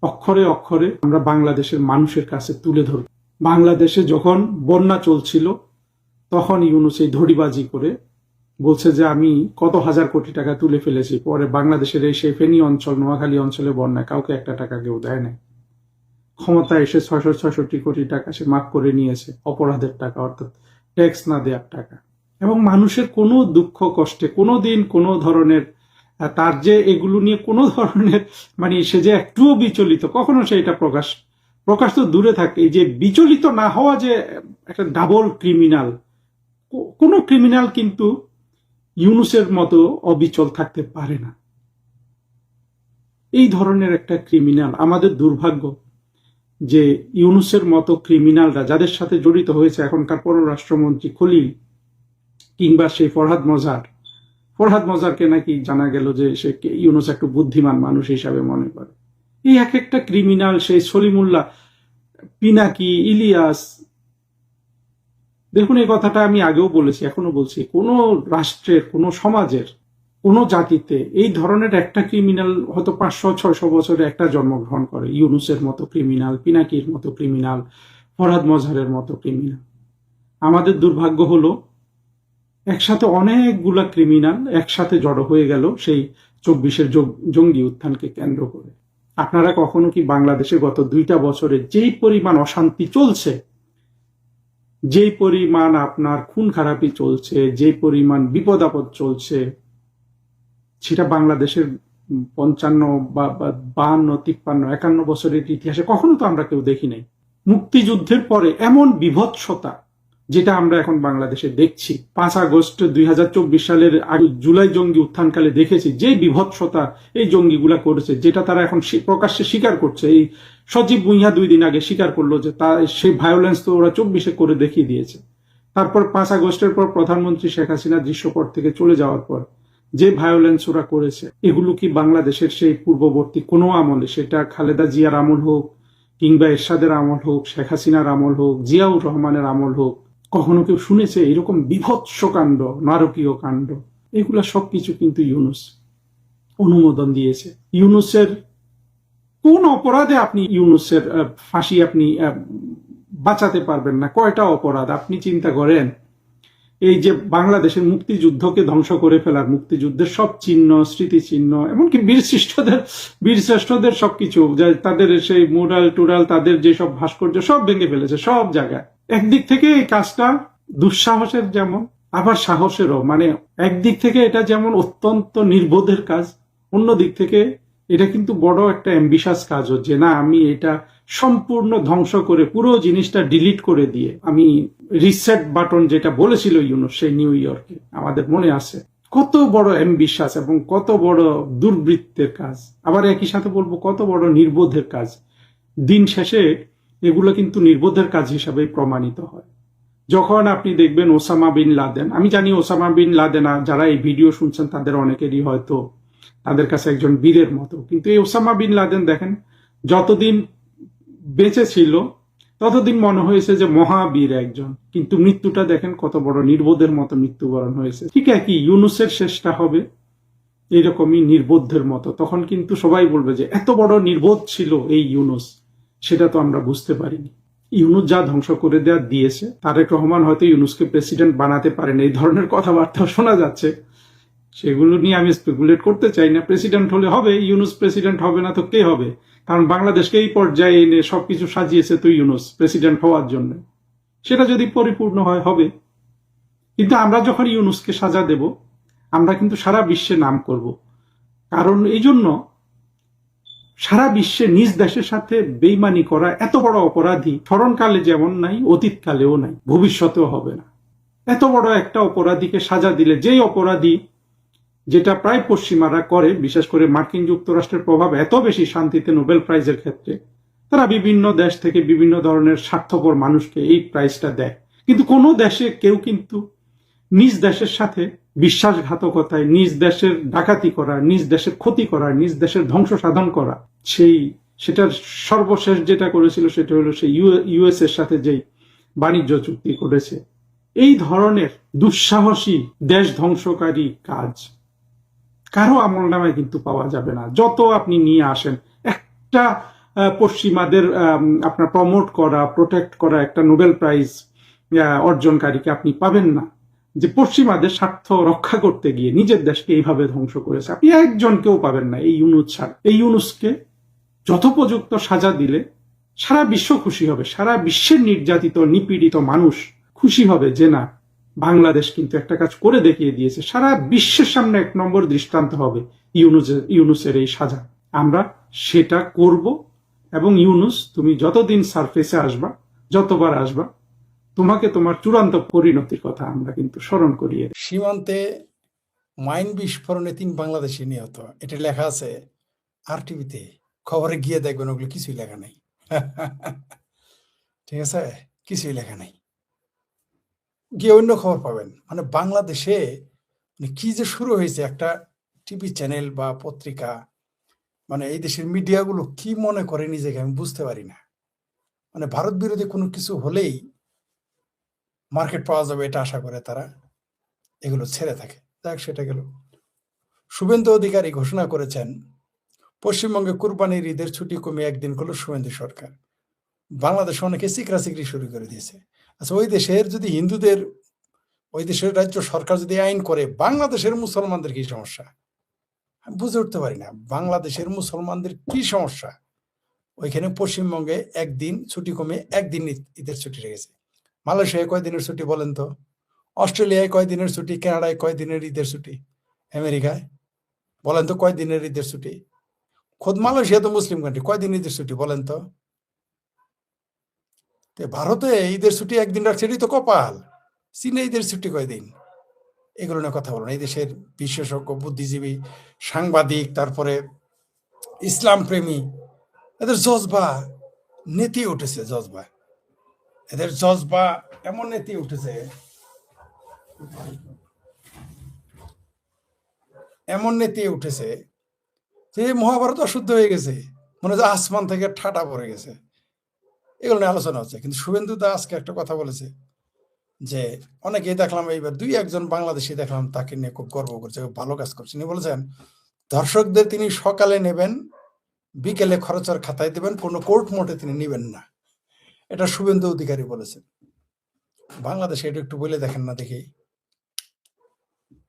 অক্ষরে অক্ষরে আমরা বাংলাদেশের মানুষের কাছে তুলে ধরব। বাংলাদেশে যখন বন্যা চলছিল তখন ইউনূস এই ধড়িবাজি করে বলছে যে আমি কত হাজার কোটি টাকা তুলে ফেলেছি, পরে বাংলাদেশের এই সেই ফেনী অঞ্চল, নোয়াখালী অঞ্চলে বন্যা কাউকে একটা টাকা কেউ দেয় নাই। ক্ষমতা এসে 666 কোটি টাকা সে মাফ করে নিয়েছে, অপরাধের টাকা, অর্থাৎ ট্যাক্স না দেওয়ার টাকা। এবং মানুষের কোনো দুঃখ কষ্টে কোনো দিন কোনো ধরনের তার যে এগুলো নিয়ে কোনো ধরনের মানে সে যে একটুও বিচলিত, কখনো সে এটা প্রকাশ তো দূরে থাকে, এই যে বিচলিত না হওয়া যে একটা ডাবল ক্রিমিনাল। কোনো ক্রিমিনাল কিন্তু ইউনূসের মতো অবিচল থাকতে পারে না। এই ধরনের একটা ক্রিমিনাল, আমাদের দুর্ভাগ্য যে ইউনূসের মতো ক্রিমিনালরা যাদের সাথে জড়িত হয়েছে এখনকার পররাষ্ট্রমন্ত্রী খলিল কিংবা সেই ফরহাদ মজারকে নাকি জানা গেল যে সে ইউনূস একটু বুদ্ধিমান মানুষ হিসাবে মনে করে। এই এক একটা ক্রিমিনাল, সেই সলিমুল্লাহ, পিনাকি, ইলিয়াস। দেখুন, এই কথাটা আমি আগেও বলেছি, এখনো বলছি, কোনো রাষ্ট্রের, কোনো সমাজের, কোনো জাতিতে এই ধরনের একটা ক্রিমিনাল হয়তো 500-600 বছরে একটা জন্মগ্রহণ করে। ইউনূসের মতো ক্রিমিনাল, পিনাকির মতো ক্রিমিনাল, ফরহাদ মজারের মতো ক্রিমিনাল। আমাদের দুর্ভাগ্য হলো একসাথে অনেকগুলা ক্রিমিনাল একসাথে জড়ো হয়ে গেল সেই 24-এর জঙ্গি উত্থানকে কেন্দ্র করে। আপনারা কখনো কি বাংলাদেশে গত 2টা বছরে যেই পরিমাণ অশান্তি চলছে, যেই পরিমাণ আপনার খুন খারাপি চলছে, যেই পরিমাণ বিপদ আপদ চলছে, সেটা বাংলাদেশের 55 বা 52, 53, 51 বছরের ইতিহাসে কখনো তো আমরা কেউ দেখি নাই। মুক্তিযুদ্ধের পরে এমন বিভৎসতা যেটা আমরা এখন বাংলাদেশে দেখছি, 5 আগস্ট 2024 সালের জুলাই জঙ্গি উত্থানকালে দেখেছি যে বিভৎসতা এই জঙ্গিগুলা করেছে, যেটা তারা এখন প্রকাশ্যে স্বীকার করছে। এই সজীব ভুঁইয়া 2 দিন আগে স্বীকার করলো যে সেই ভায়োলেন্স তো ওরা 24-এ করে দেখিয়ে দিয়েছে। তারপর 5 আগস্টের পর প্রধানমন্ত্রী শেখ হাসিনা দৃশ্যপট থেকে চলে যাওয়ার পর যে ভায়োলেন্স ওরা করেছে, এগুলো কি বাংলাদেশের সেই পূর্ববর্তী কোনো আমলে, সেটা খালেদা জিয়ার আমল হোক কিংবা এরশাদের আমল হোক, শেখ হাসিনার আমল হোক, জিয়াউর রহমানের আমল হোক, কখনো কেউ শুনেছে এরকম বিভৎস কাণ্ড, নারকীয় কাণ্ড? এগুলা সবকিছু কিন্তু ইউনূস অনুমোদন দিয়েছে। ইউনূসের কোন অপরাধে আপনি ইউনূসের ফাঁসি আপনি বাঁচাতে পারবেন না? কয়টা অপরাধ আপনি চিন্তা করেন। এই যে বাংলাদেশের মুক্তিযুদ্ধকে ধ্বংস করে ফেলার, মুক্তিযুদ্ধের সব চিহ্ন, স্মৃতিচিহ্ন, এমনকি বীরশ্রেষ্ঠদের সবকিছু, তাদের সেই মুরাল টুরাল, তাদের যেসব ভাস্কর্য সব ভেঙে ফেলেছে সব জায়গায়। একদিক থেকে এই কাজটা দুঃসাহসের যেমন, আবার সাহসেরও। মানে একদিক থেকে এটা যেমন অত্যন্ত নির্বোধের কাজ, অন্য দিক থেকে এটা কিন্তু বড় একটা অ্যাম্বিশাস কাজও, যে না আমি এটা সম্পূর্ণ ধ্বংস করে পুরো জিনিসটা ডিলিট করে দিয়ে আমি রিসেট বাটন, যেটা বলেছিল ইউনূস সেই নিউ ইয়র্কে, আমাদের মনে আছে। কত বড় অ্যাম্বিশাস এবং কত বড় দুর্বৃত্তের কাজ। আবার একই সাথে বলবো কত বড় নির্বোধের কাজ। দিন শেষে এগুলো কিন্তু নির্বোধের কাজ হিসাবে প্রমাণিত হয়। যখন আপনি দেখবেন ওসামা বিন লাদেন, আমি জানি ওসামা বিন লাদেন যারা এই ভিডিও শুনছেন তাদের অনেকেরই হয়তো তাদের কাছে একজন বীরের মতো, কিন্তু এই ওসামা বিন লাদেন দেখেন যতদিন বেঁচে ছিল ততদিন মনে হয়েছে যে মহাবীর একজন, কিন্তু মৃত্যুটা দেখেন কত বড় নির্বোধের মতো মৃত্যুবরণ হয়েছে। ঠিক একই ইউনূসের শেষটা হবে এইরকমই নির্বোধের মতো। তখন কিন্তু সবাই বলবে যে এত বড় নির্বোধ ছিল এই ইউনূস, সেটা তো আমরা বুঝতে পারিনি। ইউনূস যা ধ্বংস করে দেওয়া দিয়েছে, তারেক রহমান হয়তো ইউনূসকে প্রেসিডেন্ট বানাতে পারেন, এই ধরনের কথাবার্তা শোনা যাচ্ছে। সেগুলো নিয়ে আমি স্পেকুলেট করতে চাই না। প্রেসিডেন্ট হলে হবে, ইউনূস প্রেসিডেন্ট হবে না তো কে হবে? কারণ বাংলাদেশকে এই পর্যায়ে এনে সবকিছু সাজিয়েছে তো ইউনূস প্রেসিডেন্ট হওয়ার জন্য। সেটা যদি পরিপূর্ণ হয় হবে, কিন্তু আমরা যখন ইউনূসকে সাজা দেব, আমরা কিন্তু সারা বিশ্বে নাম করব। কারণ এই জন্য সারা বিশ্বে নিজ দেশের সাথে বেইমানি করা এত বড় অপরাধী স্মরণকালে যেমন নাই, অতীতকালেও নাই, ভবিষ্যতেও হবে না। এত বড় একটা অপরাধীকে সাজা দিলে, যেই অপরাধী, যেটা প্রায় পশ্চিমারা করে, বিশেষ করে মার্কিন যুক্তরাষ্ট্রের প্রভাব এত বেশি শান্তিতে নোবেল প্রাইজের ক্ষেত্রে, তারা বিভিন্ন দেশ থেকে বিভিন্ন ধরনের স্বার্থপর মানুষকে এই প্রাইজটা দেয়। কিন্তু কোনো দেশে কেউ কিন্তু নিজ দেশের সাথে বিশ্বাসঘাতকতায়, নিজ দেশের ডাকাতি করা, নিজ দেশের ক্ষতি করা, নিজ দেশের ধ্বংস সাধন করা, সেটার সর্বশেষ যেটা করেছিল সেটা হলো সেই ইউএস এর সাথে যেই বাণিজ্য চুক্তি করেছে। এই ধরনের দুঃসাহসী দেশ ধ্বংসকারী কাজ কারো আমল নামায় কিন্তু পাওয়া যাবে না। যত আপনি নিয়ে আসেন একটা পশ্চিমাদের আপনার প্রমোট করা, প্রোটেক্ট করা একটা নোবেল প্রাইজ অর্জনকারীকে আপনি পাবেন না, যে পশ্চিমাদের স্বার্থ রক্ষা করতে গিয়ে নিজের দেশকে এইভাবে ধ্বংস করেছে। আপনি একজনকেও পাবেন না এই ইউনূস ছাড়া। এই ইউনূসকে যথোপযুক্ত সাজা দিলে সারা বিশ্ব খুশি হবে। সারা বিশ্বের নির্যাতিত নিপীড়িত মানুষ খুশি হবে যে না, বাংলাদেশ কিন্তু একটা কাজ করে দেখিয়ে দিয়েছে। সারা বিশ্বের সামনে এক নম্বর দৃষ্টান্ত হবে ইউনূসের এই সাজা। আমরা সেটা করব। এবং ইউনূস, তুমি যতদিন সারফেসে আসবা, যতবার আসবা, তোমাকে তোমার চূড়ান্ত পরিণতির কথা আমরা কিন্তু স্মরণ করিয়ে। সীমান্তে মাইন বিস্ফোরণে 3 বাংলাদেশি নিহত, এটা লেখা আছে আরটিভিতে। খবরে গিয়ে দেখবেন ওগুলো কিছুই লেখা নাই। ঠিক আছে, কিছুই লেখা নাই, গিয়ে অন্য খবর পাবেন। মানে বাংলাদেশে কি যে শুরু হয়েছে, একটা টিভি চ্যানেল বা পত্রিকা, মানে এই দেশের মিডিয়াগুলো কি মনে করে নিজেকে আমি বুঝতে পারি না। মানে ভারত বিরোধী কোনো কিছু হলেই মার্কেট পাওয়া যাবে এটা আশা করে তারা এগুলো ছেড়ে থাকে। যাক, সেটা গেল। শুভেন্দু অধিকারী ঘোষণা করেছেন পশ্চিমবঙ্গে কুরবানির ঈদের ছুটি কমিয়ে একদিন করলো শুভেন্দু সরকার। বাংলাদেশে অনেকে চিকরাচিকরি শুরু করে দিয়েছে। আচ্ছা, ওই দেশের যদি হিন্দুদের, ওই দেশের রাজ্য সরকার যদি আইন করে, বাংলাদেশের মুসলমানদের কি সমস্যা? আমি বুঝে উঠতে পারি না বাংলাদেশের মুসলমানদের কি সমস্যা। ওইখানে পশ্চিমবঙ্গে একদিন ছুটি কমে একদিন ঈদের ছুটি রেখেছে। মালয়েশিয়ায় কয় দিনের ছুটি বলেন তো? অস্ট্রেলিয়ায় কয় দিনের ছুটি? কানাডায় কয় দিনের ঈদের ছুটি? আমেরিকায় বলেন তো কয় দিনের ঈদের ছুটি? খোদ মালয়েশিয়া তো মুসলিম কান্ট্রি, কয় দিন ঈদের ছুটি বলেন তো? ভারতে ঈদের ছুটি একদিন রাখছে, এটাই তো কপাল। চীনে ঈদের ছুটি কয়দিন? এগুলো নিয়ে কথা বলুন। এই দেশের বিশেষজ্ঞ, বুদ্ধিজীবী, সাংবাদিক, তারপরে ইসলাম প্রেমী, এদের জজবা নেতিয়ে উঠেছে। জজবা, এদের জজবা এমন নেতিয়ে উঠেছে, এমন নেতিয়ে উঠেছে যে মহাভারত অশুদ্ধ হয়ে গেছে, মনে হচ্ছে আসমান থেকে ঠাটা পড়ে গেছে। এগুলো নিয়ে আলোচনা হচ্ছে। কিন্তু শুভেন্দু দা আজকে একটা কথা বলেছে যে অনেকেই দেখলাম, এইবার 2-1 বাংলাদেশি দেখলাম তাকে নিয়ে খুব গর্ব করছে, ভালো কাজ করছে। তিনি বলেছেন দর্শকদের তিনি সকালে নেবেন বিকেলে খরচের খাতায় দেবেন, কোনো কোর্ট মোটে তিনি নেবেন না। এটা শুভেন্দু অধিকারী বলেছেন। বাংলাদেশে এটা একটু বলে দেখেন না দেখি।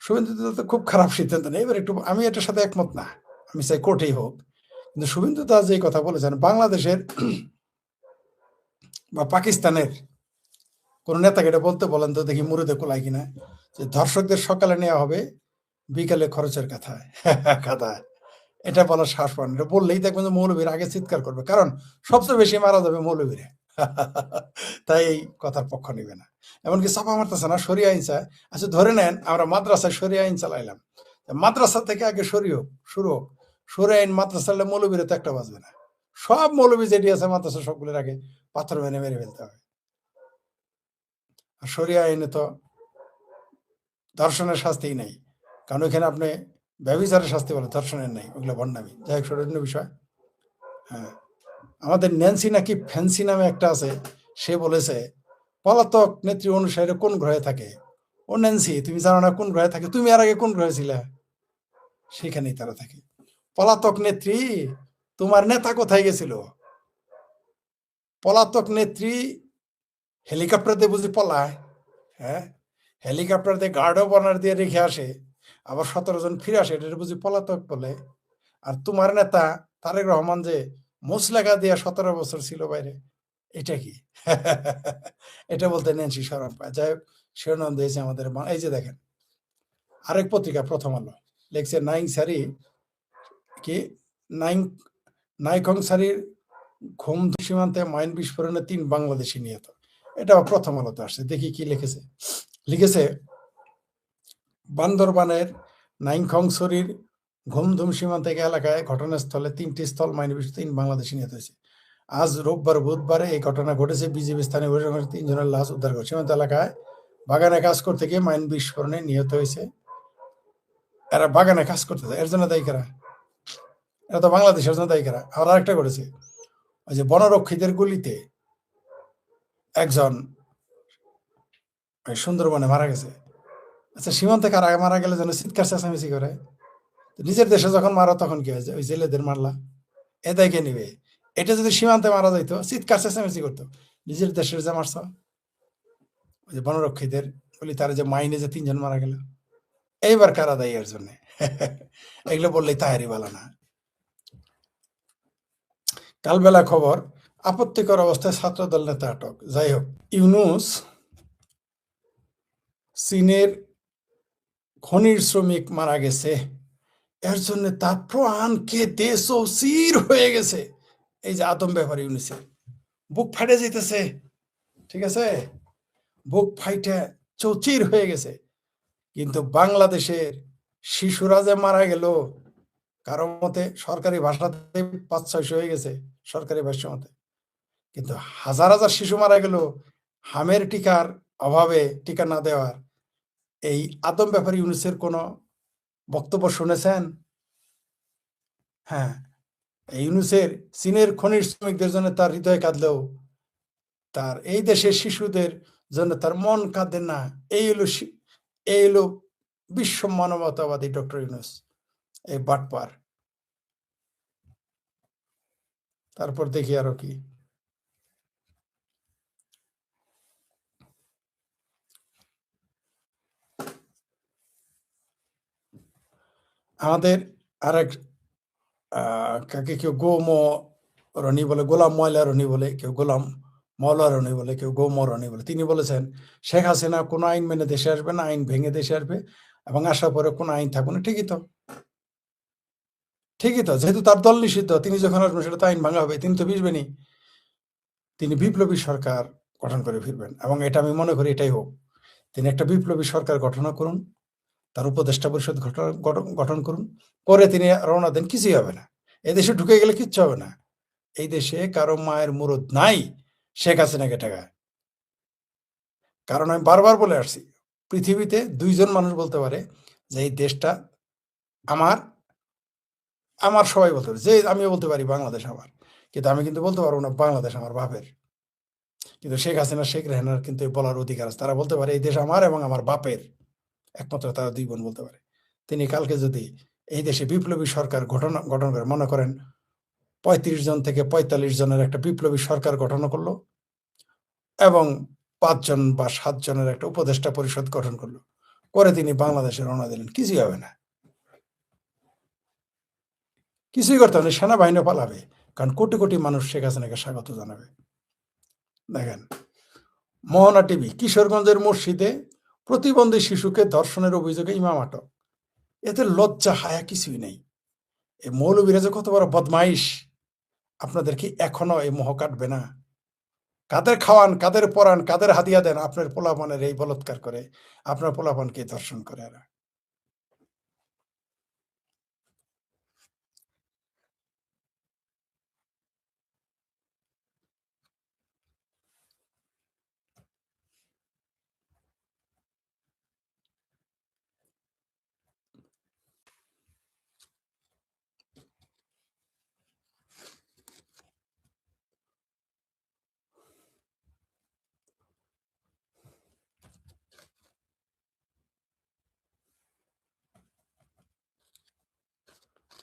শুভেন্দু তো খুব খারাপ সিদ্ধান্ত নেই। এবার একটু আমি এটার সাথে একমত না, আমি চাই কোর্টেই হোক। কিন্তু শুভেন্দু দাস যে কথা বলেছেন, বাংলাদেশের বা পাকিস্তানের কোন নেতাকে এটা বলতে বলেন তো দেখি, মুরুদে কোলায় কিনা, যে ধর্ষকদের সকালে নেওয়া হবে, বিকালে খরচের খাতায়। এটা বলার সাহস পান। এটা বললেই দেখবেন যে মৌলবীর আগে চিৎকার করবে, কারণ সবচেয়ে বেশি মারা যাবে মৌলবীরা। তাই এই কথার পক্ষ নিবে না। এমনকি চাপা মারতেছে না, সরিয়া আইন চায়। আচ্ছা ধরে নেন আমরা মাদ্রাসায় সরিয়া আইন চালাইলাম, মাদ্রাসা থেকে আগে শুরু হোক। সরিয়া আইন মাদ্রাসা চালালে মৌলবীরা তো একটা বাঁচবে না। সব মৌলবী যেটি আছে মাদ্রাসা সবগুলোর আগে পাথর মেরে ফেলতে হবে। আর সরিয়া আইনে তো ধর্ষণের শাস্তিই নেই, কারণ ওইখানে আপনি ব্যভিচারের শাস্তি বলে, ধর্ষণের নেই, ওগুলো ভণ্ডামি। যাই হোক, সেটা অন্য বিষয়। হ্যাঁ, আমাদের ন্যান্সি নাকি ফ্যান্সি নামে একটা আছে, সে বলেছে পলাতক নেত্রী অনুসারে কোন গ্রহে থাকে। ও ন্যান্সি, তুমি জানো না কোন গ্রহে থাকে? তুমি আর আগে কোন গ্রহে ছিলে? সেখানেই তারা থাকে। পলাতক নেত্রী, তোমার নেতা কোথায় গেছিল? পলাতক নেত্রী হেলিকপ্টার দিয়ে বুঝি পলায়? হ্যাঁ, হেলিকপ্টার দিয়ে গার্ড অফ অনার দিয়ে রেখে আসে, আবার 17 জন ফিরে আসে, এটা বুঝি পলাতক বলে? আর তোমার নেতা তারেক রহমান যে মুসলেখা দিয়া 17 বছর ছিল বাইরে, এটা কি? এটা বলতে ন্যান্সি শরম পায়। যাই হোক, শিরোনাম দিয়েছে আমাদের। এই যে দেখেন, আরেক পত্রিকা প্রথম আলো লিখছে নাইকং সারির ঘুম সীমান্তে মাইন বিস্ফোরণে 3 বাংলাদেশি নিহত। এটা প্রথম আলোতে আসছে। দেখি কি লিখেছে বান্দরবানের নাইখংছড়ির ঘুমধুম সীমান্ত এলাকায় ঘটনাস্থলে 3টি স্থল মাইন বিস্ফোরণে 3 বাংলাদেশি নিহত হয়েছে। আজ রোববার বুধবারে এই ঘটনা ঘটেছে। বিজিবি স্থানীয় 3 জনের লাশ উদ্ধার করে সীমান্ত এলাকায় বাগানে কাজ করতে গিয়ে মাইন বিস্ফোরণে নিহত হয়েছে। এরা বাগানে কাজ করতেছে, এর জন্য দায়ী কারা? এরা তো বাংলাদেশের জন্য দায়ী কারা? আর আরেকটা করেছে, ওই যে বনরক্ষীদের গুলিতে একজন সুন্দরবনে মারা গেছে। আচ্ছা, সীমান্তে কারা মারা গেলে যেন চিৎকার চেঁচামেচি করে। নিজের দেশে যখন মারো তখন কি হয়েছে? ওই জেলেদের মারলা, এটাই কে নিবে? এটা যদি সীমান্তে মারা যাইতো, চিৎকার চেঁচামেচি করতো। নিজের দেশের যে মারছ, ওই যে বনরক্ষীদের বলি, তার যে মাইনে যে 3 জন মারা গেল, এইবার কারা দায়ী এর জন্য? এগুলো বললেই তাহারি বালা না। কালবেলা খবর, আপত্তিকর অবস্থায় ছাত্রদল নেতা আটক। যাই হোক, ইউনুস চীনের খনির শ্রমিক মারা গেছে, এর জন্য তার প্রাণ কেঁদে চৌচির হয়ে গেছে। এই যে আদম ব্যাপার, ইউনুসের বুক ফাটে যেতেছে, ঠিক আছে, বুক ফাইটে চৌচির হয়ে গেছে। কিন্তু বাংলাদেশের শিশুরা যে মারা গেল, কারো মতে সরকারি ভাষাতে 500-600 হয়ে গেছে, সরকারি ভাষ্য মতে। কিন্তু হাজার হাজার শিশু মারা গেল হামের টিকার অভাবে, টিকা না দেওয়ার। এই আদম ব্যাপারী ইউনুসের কোন বক্তব্য শুনেছেন? হ্যাঁ, এই ইউনুসের চীনের খনির শ্রমিকদের জন্য তার হৃদয় কাঁদলেও তার এই দেশের শিশুদের জন্য তার মন কাঁদে না। এই হলো বিশ্ব মানবতাবাদী ডক্টর ইউনুস, এই বাটপার। তারপর দেখি আরো কি। আমাদের আরেক কাকে কেউ রনি বলে, গোলাম ময়লা রনি বলে, কেউ গোলাম মওলা রনি বলে, কেউ রনি বলে। তিনি বলেছেন শেখ হাসিনা কোনো আইন মেনে দেশে আসবে না, আইন ভেঙে দেশে আসবে, এবং আসার পরে কোনো আইন থাকবে না। ঠিকই তো, যেহেতু তার দল নিষিদ্ধ, তিনি যখন আসবেন সেটা তো আইন ভাঙা হবে, তিনি তো ভিজবেনি। তিনি বিপ্লবী সরকার গঠন করে ফিরবেন, এবং এটা আমি মনে করি এটাই হোক। তিনি একটা বিপ্লবী সরকার গঠন করুন, তার উপদেষ্টা পরিষদ গঠন করুন, করে তিনি রওনা দেন, কিছুই হবে না। এই দেশে ঢুকে গেলে কিচ্ছু হবে না। এই দেশে কারো মায়ের মুরদ নাই শেখ হাসিনাকে ঠেকায়। কারণ আমি বারবার বলে আসছি, পৃথিবীতে 2 জন মানুষ বলতে পারে যে এই দেশটা আমার। সবাই বলতে পারে, যে আমিও বলতে পারি বাংলাদেশ আমার, কিন্তু আমি কিন্তু বলতে পারবো না বাংলাদেশ আমার বাপের। কিন্তু শেখ হাসিনা, শেখ রেহানার কিন্তু বলার অধিকার আছে। তারা বলতে পারে এই দেশ আমার এবং আমার বাপের। একমাত্র তারা 2 বোন বলতে পারে। তিনি কালকে যদি এই দেশে বিপ্লবী সরকার গঠন করে, মনে করেন 35 জন থেকে 45 জনের একটা বিপ্লবী সরকার গঠন করলো এবং 5 জন বা 7 জনের একটা উপদেষ্টা পরিষদ গঠন করলো, করে তিনি বাংলাদেশে রওনা দিলেন। কিছুই হবে না, কিছুই করতে হবে না, সেনাবাহিনী পালাবে, কারণ কোটি কোটি মানুষ শেখ হাসিনাকে স্বাগত জানাবে। দেখেন, মোহনা টিভি, কিশোরগঞ্জের মসজিদে প্রতিবন্ধী শিশুকে ধর্ষণের অভিযোগে ইমাম আটক। এতে লজ্জা হায়া কিছুই নেই। এই মৌলবীরা যে কত বড় বদমাইশ, আপনাদের কি এখনো এই মোহ কাটবে না? কাদের খাওয়ান, কাদের পরান, কাদের হাদিয়া দেন আপনার পোলাপানের এই বলৎকার করে, আপনার পোলাপানকে ধর্ষণ করে এরা।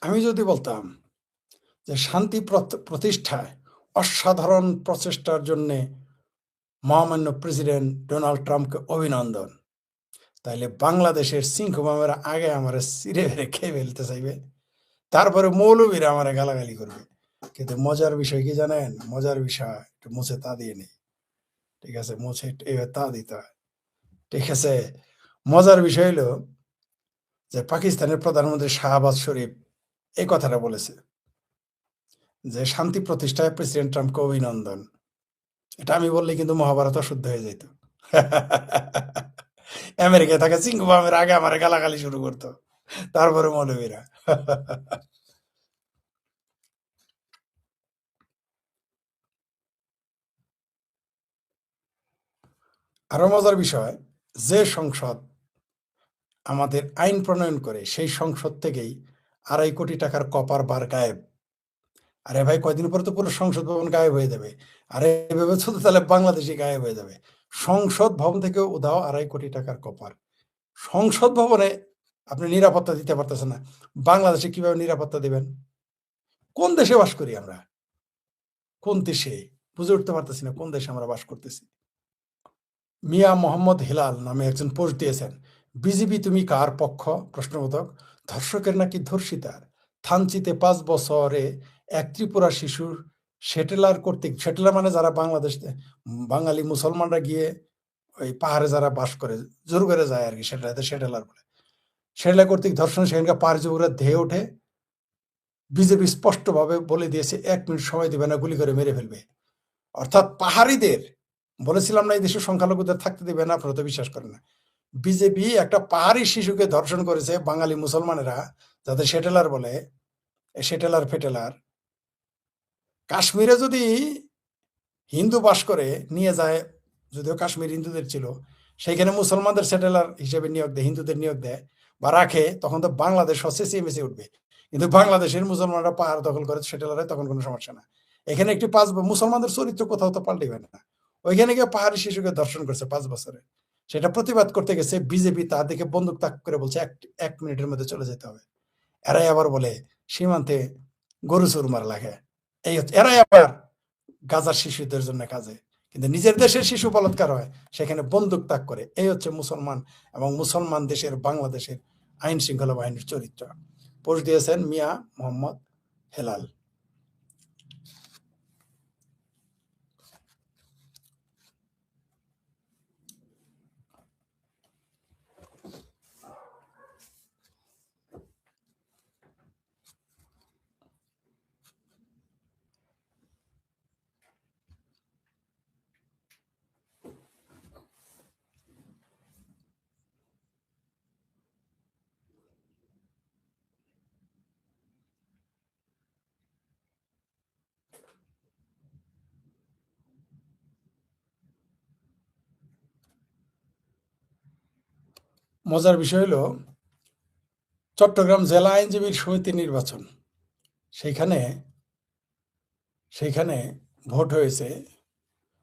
আমি যদি বলতাম যে শান্তি প্রতিষ্ঠায় অসাধারণ প্রচেষ্টার জন্যে মহামান্য প্রেসিডেন্ট ডোনাল্ড ট্রাম্পকে অভিনন্দন, তাইলে বাংলাদেশের সিংহমামেরা আগে আমার সিরে বেড়ে খেয়ে ফেলতে চাইবে, তারপরে মৌলবীরা আমার গালাগালি করবে। কিন্তু মজার বিষয় কি জানেন? মজার বিষয় একটু মুছে তা দিয়ে নেই, ঠিক আছে? মুছে তা দিতে হয়, ঠিক আছে? মজার বিষয় হলো যে পাকিস্তানের প্রধানমন্ত্রী শাহবাজ শরীফ এই কথাটা বলেছে যে শান্তি প্রতিষ্ঠায় প্রেসিডেন্ট ট্রাম্পকে অভিনন্দন। এটা আমি বললে কিন্তু মহাভারত অশুদ্ধ হয়ে যেত। আমেরিকায় থাকা সিংহবামের আগে আমার গালাগালি শুরু করতো, তারপরে মৌলবীরা। আরো মজার বিষয়, যে সংসদ আমাদের আইন প্রণয়ন করে সেই সংসদ থেকেই 2.5 কোটি টাকার কপার বার গায়েব। আরে ভাই, কয়দিন পরে তো পুরো সংসদ ভবন গায়েব হয়ে যাবে। আরে এভাবে চলতে তাহলে বাংলাদেশে গায়েব হয়ে যাবে। সংসদ ভবন থেকেও উধাও 2.5 কোটি টাকার কপার। সংসদ ভবনে আপনি নিরাপত্তা দিতে পারতেছেন না, বাংলাদেশে কিভাবে নিরাপত্তা দিবেন? কোন দেশে বাস করি আমরা? কোন দেশে বুঝে উঠতে পারতেছি না, কোন দেশে আমরা বাস করতেছি। মিয়া মোহাম্মদ হেলাল নামে একজন পোস্ট দিয়েছেন, বিজিবি তুমি কার পক্ষ? প্রশ্নবোধক। ধর্ষকের নাকি ধর্ষিতার? থানচিতে 5 বছরে এক ত্রিপুরা শিশুর সেটেলার কর্তৃক, সেটেলার মানে যারা বাংলাদেশ বাঙালি মুসলমানরা গিয়ে ওই পাহাড়ে যারা বাস করে জোর করে যায় আর কি, সেটেলার বলে, সেটেলার কর্তৃক ধর্ষণ, সেখানকার পাহাড় যুবকরা ধেয়ে ওঠে। বিজেপি স্পষ্টভাবে বলে দিয়েছে 1 মিনিট সময় দিবে না, গুলি করে মেরে ফেলবে। অর্থাৎ পাহাড়িদের বলেছিলাম না এই দেশের সংখ্যালঘুদের থাকতে দিবে না, আপনারা তো বিশ্বাস করেন না। বিজেপি একটা পাহাড়ি শিশুকে ধর্ষণ করেছে বাঙালি মুসলমানেরা, যাদের সেটেলার বলে, সেটেলার ফেটেলার। কাশ্মীরে যদি হিন্দু বাস করে নিয়ে যায়, যদিও কাশ্মীর হিন্দুদের ছিল, সেইখানে মুসলমানদের সেটেলার হিসেবে নিয়োগ দেয়, হিন্দুদের নিয়োগ দেয় বা রাখে, তখন তো বাংলাদেশ হচ্ছে চেঁচে উঠবে। কিন্তু বাংলাদেশের মুসলমানরা পাহাড় দখল করে সেটেলারে, তখন কোনো সমস্যা না। এখানে একটি মুসলমানদের চরিত্র কোথাও তো পাল্টিবে না। ওইখানে গিয়ে পাহাড়ি শিশুকে ধর্ষণ করছে 5 বছরে, সেটা প্রতিবাদ করতে গেছে বিজেপি তার দিকে বন্দুক তাক করে বলছে 1 মিনিটের মধ্যে চলে যেতে হবে। এরাই আবার বলে সীমান্তে গরু চোর মারা লাগে, এই এরাই আবার গাজার শিশুদের জন্য কাজে, কিন্তু নিজের দেশের শিশু বলাৎকার হয় সেখানে বন্দুক তাক করে। এই হচ্ছে মুসলমান এবং মুসলমান দেশের বাংলাদেশের আইন শৃঙ্খলা বাহিনীর চরিত্র। পোস্ট দিয়েছেন মিয়া মোহাম্মদ হেলাল। মজার বিষয় হলো চট্টগ্রাম জেলা আইনজীবী সমিতির নির্বাচন, সেইখানে ভোট হয়েছে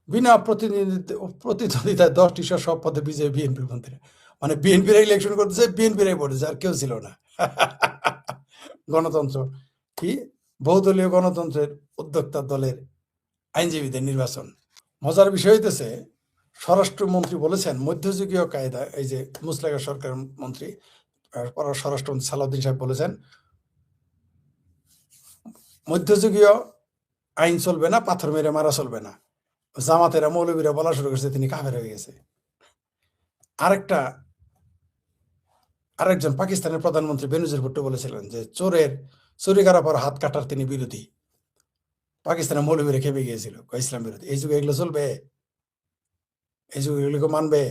বিনা প্রতিদ্বন্দ্বিতায় 10টি সব পদে বিজেপি বিএনপি মন্ত্রী, মানে বিএনপির ইলেকশন করতেছে, বিএনপির ভোট, আর কেউ ছিল না। গণতন্ত্র কি বহুদলীয় গণতন্ত্রের উদ্যোক্তা দলের আইনজীবীদের নির্বাচন। মজার বিষয় হইতেছে, স্বরাষ্ট্রমন্ত্রী বলেছেন মধ্যযুগীয় কায়দা, এই যে মুসলিম সরকার মন্ত্রী স্বরাষ্ট্রমন্ত্রী সালাউদ্দিন সাহেব বলেছেন মধ্যযুগীয় আইন চলবে না, পাথর মেরে মারা চলবে না। জামাতেরা মৌলবীরা বলা শুরু করেছে তিনি কাফের হয়ে গেছে। আরেকজন পাকিস্তানের প্রধানমন্ত্রী বেনজির ভুট্টো বলেছিলেন যে চুরি করার পর হাত কাটার তিনি বিরোধী। পাকিস্তানের মৌলবীরা খেপে গিয়েছিল, ইসলাম বিরোধী। এই যুগে এগুলো চলবে? এই যুগে এগুলোকে মানবে?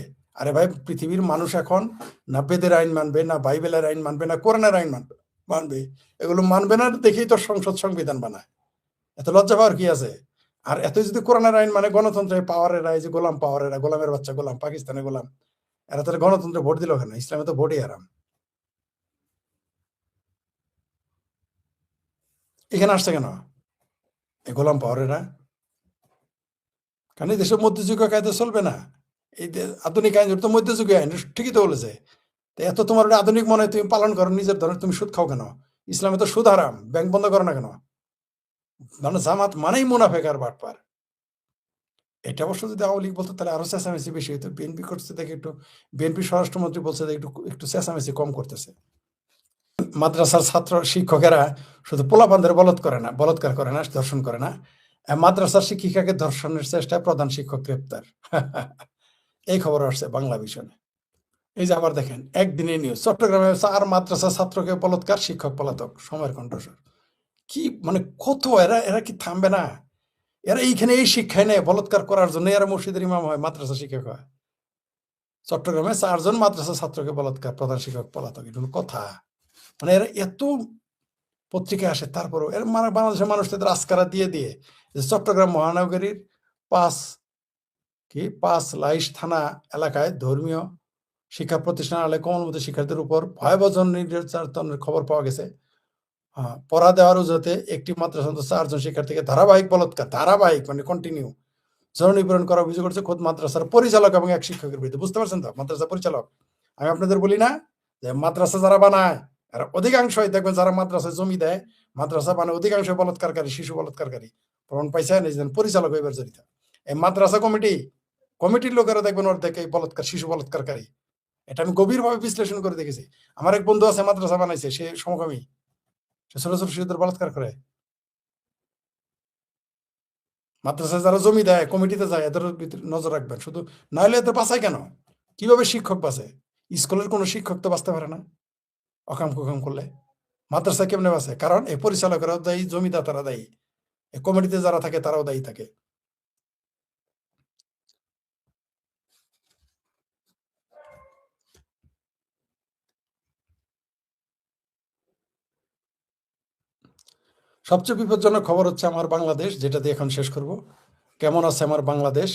আরে ভাই, পৃথিবীর মানুষ এখন না বেদের আইন মানবে, না বাইবেলের আইন মানবে, না কোরআনের আইন মানবে। এগুলো মানবে না দেখেই তো সংবিধান বানায়। এত লজ্জা পাওয়ার কি আছে? আর এত যদি কোরআনের আইন মানে গণতন্ত্রের পাওয়ারেরা, এই যে পাওয়ারেরা, গোলামের বাচ্চা গোলাম, পাকিস্তানের গোলাম, এরা তাহলে গণতন্ত্রে ভোট দিল কেন? ইসলামে তো ভোটই হারাম। এখানে আসছে কেন এই গোলাম পাওয়ারেরা? কারণ এই দেশের মধ্যযুগীয় কায়দা চলবে না। এই আধুনিক আইন তো মধ্যযুগীয় আইন, ঠিকই তো বলেছে। এত তোমার আধুনিক মনে হয় তুমি পালন করো নিজের ধরনের, তুমি সুদ খাও কেন? ইসলামে তো সুদ হারাম, ব্যাংক বন্ধ করো না কেন? মানে জামাত মানেই মুনাফেক আর বাটপার। এটা অবশ্য যদি আওয়ামী লীগ বলতো তাহলে আরো চেঁচামেচি বেশি হইতো। বিএনপি করছে দেখে একটু, বিএনপি স্বরাষ্ট্রমন্ত্রী বলছে একটু চেঁচামেচি কম করতেছে। মাদ্রাসার ছাত্র শিক্ষকেরা শুধু পোলাপানদের বলৎকার করে না, ধর্ষণ করে না, মাদ্রাসার শিক্ষিকাকে ধর্ষণের চেষ্টায় প্রধান শিক্ষক গ্রেপ্তার। এই খবর আসছে বাংলা ভিশনে। এই যে আবার দেখেন একদিনে নিউজ, চট্টগ্রামে 4 মাদ্রাসা ছাত্রকে বলৎকার, শিক্ষক পলাতক। সময়ের কণ্ঠস্বর। কি মানে কত এরা কি থামবে না? এরা এইখানে এই শিক্ষায় নেয় বলৎকার করার জন্য, এরা মসজিদের ইমাম হয়, মাদ্রাসা শিক্ষক হয়। চট্টগ্রামে 4 জন মাদ্রাসা ছাত্রকে বলৎকার, প্রধান শিক্ষক পলাতক। এটা হলো কথা? মানে এরা এত পত্রিকায় আসে, তারপরেও এর মানে বাংলাদেশের মানুষ তাদের আস্কারা দিয়ে যে চট্টগ্রাম মহানগরীর 5 লাইশ থানা এলাকায় ধর্মীয় শিক্ষা প্রতিষ্ঠান আলে কোমলমতি শিক্ষার্থীদের উপর ভয়াবহ নির্যাতনের খবর পাওয়া গেছে। পড়া দেওয়ার অজুহাতে একটি মাদ্রাসা 4 জন শিক্ষার্থীকে ধারাবাহিক মানে কন্টিনিউ যৌন নিপীড়ন করার অভিযোগ করছে খোদ মাদ্রাসার পরিচালক এবং এক শিক্ষকের বিরুদ্ধে। বুঝতে পারছেন তো? মাদ্রাসা পরিচালক। আমি আপনাদের বলি না যে মাদ্রাসা যারা বানায় এরা অধিকাংশই দেখবেন, যারা মাদ্রাসায় জমি দেয়, মাদ্রাসা বানায়, অধিকাংশ বলৎকারী, শিশু বলৎকারী। প্রমাণ পাইছেন? এই যে পরিচালক হইবার জড়িত এই মাদ্রাসা কমিটির লোকেরা দেখবেন ওর দেখে বলৎকার, শিশু বলৎকারী। এটা আমি গভীরভাবে বিশ্লেষণ করে দেখেছি। আমার এক বন্ধু আছে মাদ্রাসা বানাইছে, সে সমকামী, সে ছোট ছোট শিশুদের বলৎকার করে। মাদ্রাসায় যারা জমি দেয়, কমিটিতে যায়, এদের নজর রাখবেন শুধু, নাহলে এদের বাঁচায় কেন? কিভাবে শিক্ষক বাঁচে? স্কুলের কোনো শিক্ষক তো বাঁচতে পারে না অকাম কুকাম করলে। মাদ্রাসা কেমনে বাঁচে? কারণ এই পরিচালকরাও দায়ী, জমিদাতারা দায়ী, এই কমিটিতে যারা থাকে তারাও দায়ী থাকে। সবচেয়ে বিপজ্জনক খবর হচ্ছে আমার বাংলাদেশ, যেটা দিয়ে এখন শেষ করব। কেমন আছে আমার বাংলাদেশ?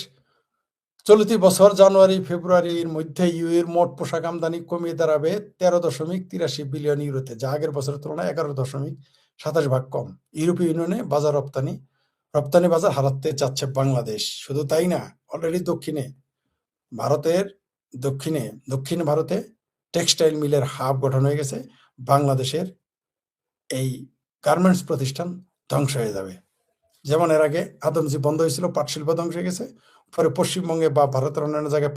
চলতি বছর জানুয়ারি ফেব্রুয়ারির মধ্যে ইউএর মোট পোশাক আমদানি কমিয়ে দাঁড়াবে 13.83 বিলিয়ন ইউরোতে, যা আগের বছরের তুলনায় 11.27% কম। ইউরোপীয় ইউনিয়নে বাজার রপ্তানি বাজার হারাতে যাচ্ছে বাংলাদেশ। শুধু তাই না, অলরেডি দক্ষিণ ভারতে টেক্সটাইল মিলের হাব গঠন হয়ে গেছে। বাংলাদেশের এই গার্মেন্টস প্রতিষ্ঠান ধ্বংস হয়ে যাবে। যেমন এর আগে আদমজি বন্ধ হয়েছিল, পাট শিল্প ধ্বংস হয়ে গেছে। পরে পশ্চিমবঙ্গে বা ভারতের অন্যান্য জায়গায়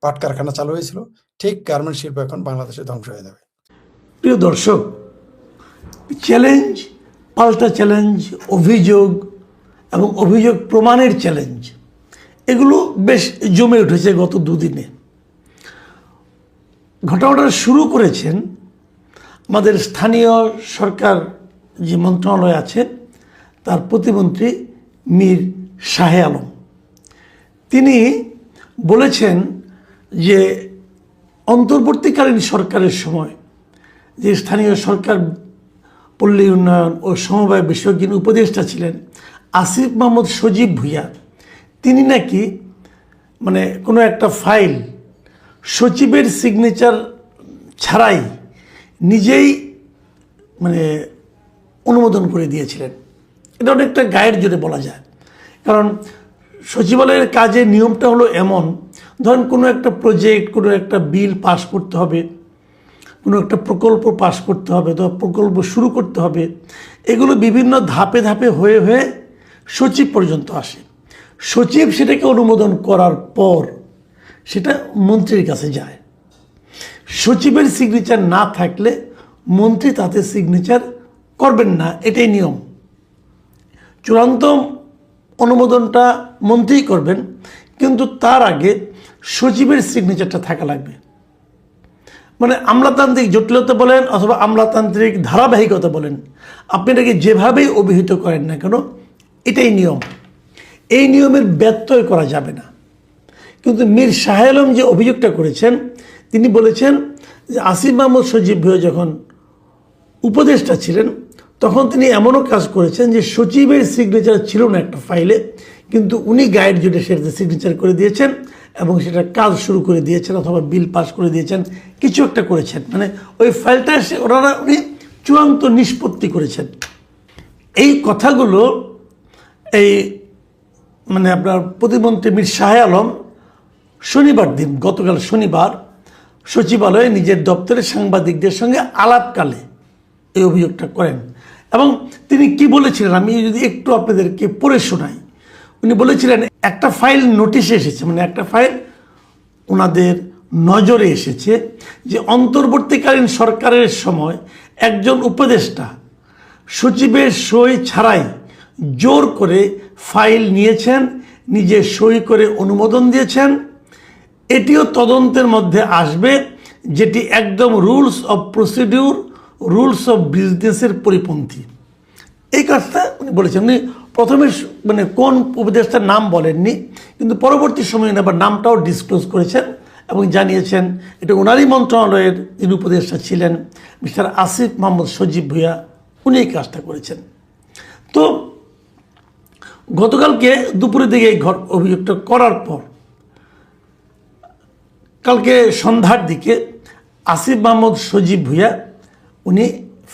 পাট কারখানা চালু হয়েছিল, ঠিক গার্মেন্ট শিল্প এখন বাংলাদেশে ধ্বংস হয়ে যাবে। প্রিয় দর্শক, চ্যালেঞ্জ, পাল্টা চ্যালেঞ্জ, অভিযোগ এবং অভিযোগ প্রমাণের চ্যালেঞ্জ, এগুলো বেশ জমে উঠেছে গত দুদিনে। ঘটনাটা শুরু করেছেন আমাদের স্থানীয় সরকার যে মন্ত্রণালয় আছে তার প্রতিমন্ত্রী মীর শাহে আলম। তিনি বলেছেন যে অন্তর্বর্তীকালীন সরকারের সময় যে স্থানীয় সরকার পল্লী উন্নয়ন ও সমবায় বিষয়ক যিনি উপদেষ্টা ছিলেন আসিফ মাহমুদ সজীব ভুঁইয়া, তিনি নাকি মানে কোনো একটা ফাইল সচিবের সিগনেচার ছাড়াই নিজেই মানে অনুমোদন করে দিয়েছিলেন। এটা অনেকটা গায়ের জোরে বলা যায়। কারণ সচিবালয়ের কাজের নিয়মটা হলো এমন, ধরেন কোনো একটা প্রজেক্ট, কোনো একটা বিল পাস করতে হবে, কোনো একটা প্রকল্প পাস করতে হবে অথবা প্রকল্প শুরু করতে হবে, এগুলো বিভিন্ন ধাপে ধাপে হয়ে হয়ে সচিব পর্যন্ত আসে। সচিব সেটাকে অনুমোদন করার পর সেটা মন্ত্রীর কাছে যায়। সচিবের সিগনেচার না থাকলে মন্ত্রী তাতে সিগনেচার করবেন না, এটাই নিয়ম। চূড়ান্ত অনুমোদনটা মন্ত্রীই করবেন, কিন্তু তার আগে সচিবের সিগনেচারটা থাকা লাগবে। মানে আমলাতান্ত্রিক জটিলতা বলেন অথবা আমলাতান্ত্রিক ধারাবাহিকতা বলেন, আপনি এটাকে যেভাবেই অভিহিত করেন না কেন, এটাই নিয়ম। এই নিয়মের ব্যত্যয় করা যাবে না। কিন্তু মীর শাহ আলম যে অভিযোগটা করেছেন, তিনি বলেছেন যে আসিফ মাহমুদ সজীব ভুঁইয়া যখন উপদেষ্টা ছিলেন তখন তিনি এমনও কাজ করেছেন যে সচিবের সিগনেচার ছিল না একটা ফাইলে, কিন্তু উনি গাইড জুটে সেটাতে সিগনেচার করে দিয়েছেন এবং সেটা কাজ শুরু করে দিয়েছেন অথবা বিল পাস করে দিয়েছেন, কিছু একটা করেছেন। মানে ওই ফাইলটা উনি চূড়ান্ত নিষ্পত্তি করেছেন। এই কথাগুলো এই মানে আপনার প্রতিমন্ত্রী মীর শাহ আলম শনিবার দিন, গতকাল শনিবার সচিবালয়ে নিজের দপ্তরের সাংবাদিকদের সঙ্গে আলাপকালে এই অভিযোগটা করেন। এবং তিনি কি বলেছিলেন আমি যদি একটু আপনাদেরকে পড়ে শোনাই। উনি বলেছিলেন একটা ফাইল নোটিশে এসেছে, মানে একটা ফাইল ওনাদের নজরে এসেছে যে অন্তর্বর্তীকালীন সরকারের সময় একজন উপদেষ্টা সচিবের সই ছাড়াই জোর করে ফাইল নিয়েছেন, নিজে সই করে অনুমোদন দিয়েছেন। এটিও তদন্তের মধ্যে আসবে, যেটি একদম rules of procedure, rules of বিজনেসের পরিপন্থী। এই কাজটা উনি বলেছেন। উনি প্রথমে মানে কোন উপদেষ্টার নাম বলেননি, কিন্তু পরবর্তী সময়ে আবার নামটাও ডিসক্লোজ করেছেন এবং জানিয়েছেন এটা ওনারই মন্ত্রণালয়ের যিনি উপদেষ্টা ছিলেন মিস্টার আসিফ মাহমুদ সজীব ভুঁইয়া, উনি এই কাজটা করেছেন। তো গতকালকে দুপুরের দিকে এই অভিযোগটা করার পর কালকে সন্ধ্যার দিকে আসিফ মাহমুদ সজীব ভুঁইয়া উনি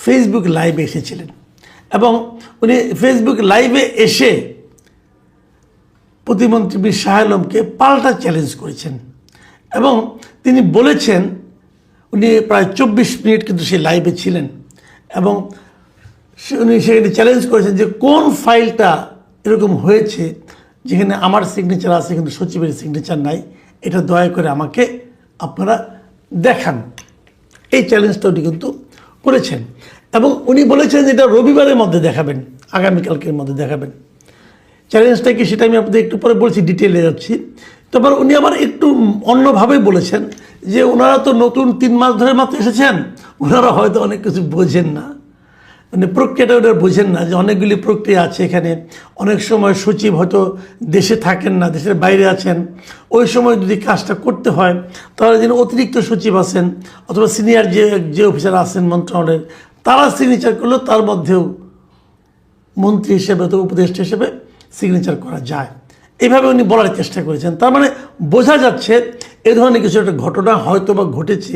ফেসবুক লাইভে এসেছিলেন এবং উনি ফেসবুক লাইভে এসে প্রতিমন্ত্রী মীর শাহ আলমকে পাল্টা চ্যালেঞ্জ করেছেন এবং তিনি বলেছেন, উনি প্রায় 24 মিনিট কিন্তু সেই লাইভে ছিলেন এবং উনি সেখানে চ্যালেঞ্জ করেছেন যে কোন ফাইলটা এরকম হয়েছে যেখানে আমার সিগনেচার আছে কিন্তু সচিবের সিগনেচার নাই, এটা দয়া করে আমাকে আপনারা দেখান। এই চ্যালেঞ্জটা উনি কিন্তু করেছেন এবং উনি বলেছেন যে এটা রবিবারের মধ্যে দেখাবেন, আগামীকালকের মধ্যে দেখাবেন। চ্যালেঞ্জটা কি সেটা আমি আপনাদের একটু পরে বলছি, ডিটেলে যাচ্ছি। তারপর উনি আবার একটু অন্যভাবে বলেছেন যে ওনারা তো নতুন 3 মাস ধরে মাত্র এসেছেন, ওনারা হয়তো অনেক কিছু বোঝেন না, মানে প্রক্রিয়াটা ওনারা বোঝেন না যে অনেকগুলি প্রক্রিয়া আছে এখানে। অনেক সময় সচিব হয়তো দেশে থাকেন না, দেশের বাইরে আছেন, ওই সময় যদি কাজটা করতে হয় তাহলে যিনি অতিরিক্ত সচিব আছেন অথবা সিনিয়র যে অফিসার আছেন মন্ত্রণালয়ের, তারা সিগনেচার করলেও তার মধ্যেও মন্ত্রী হিসেবে অথবা উপদেষ্টা হিসেবে সিগনেচার করা যায়। এইভাবে উনি বলার চেষ্টা করেছেন। তার মানে বোঝা যাচ্ছে এ ধরনের কিছু একটা ঘটনা হয়তো বা ঘটেছে,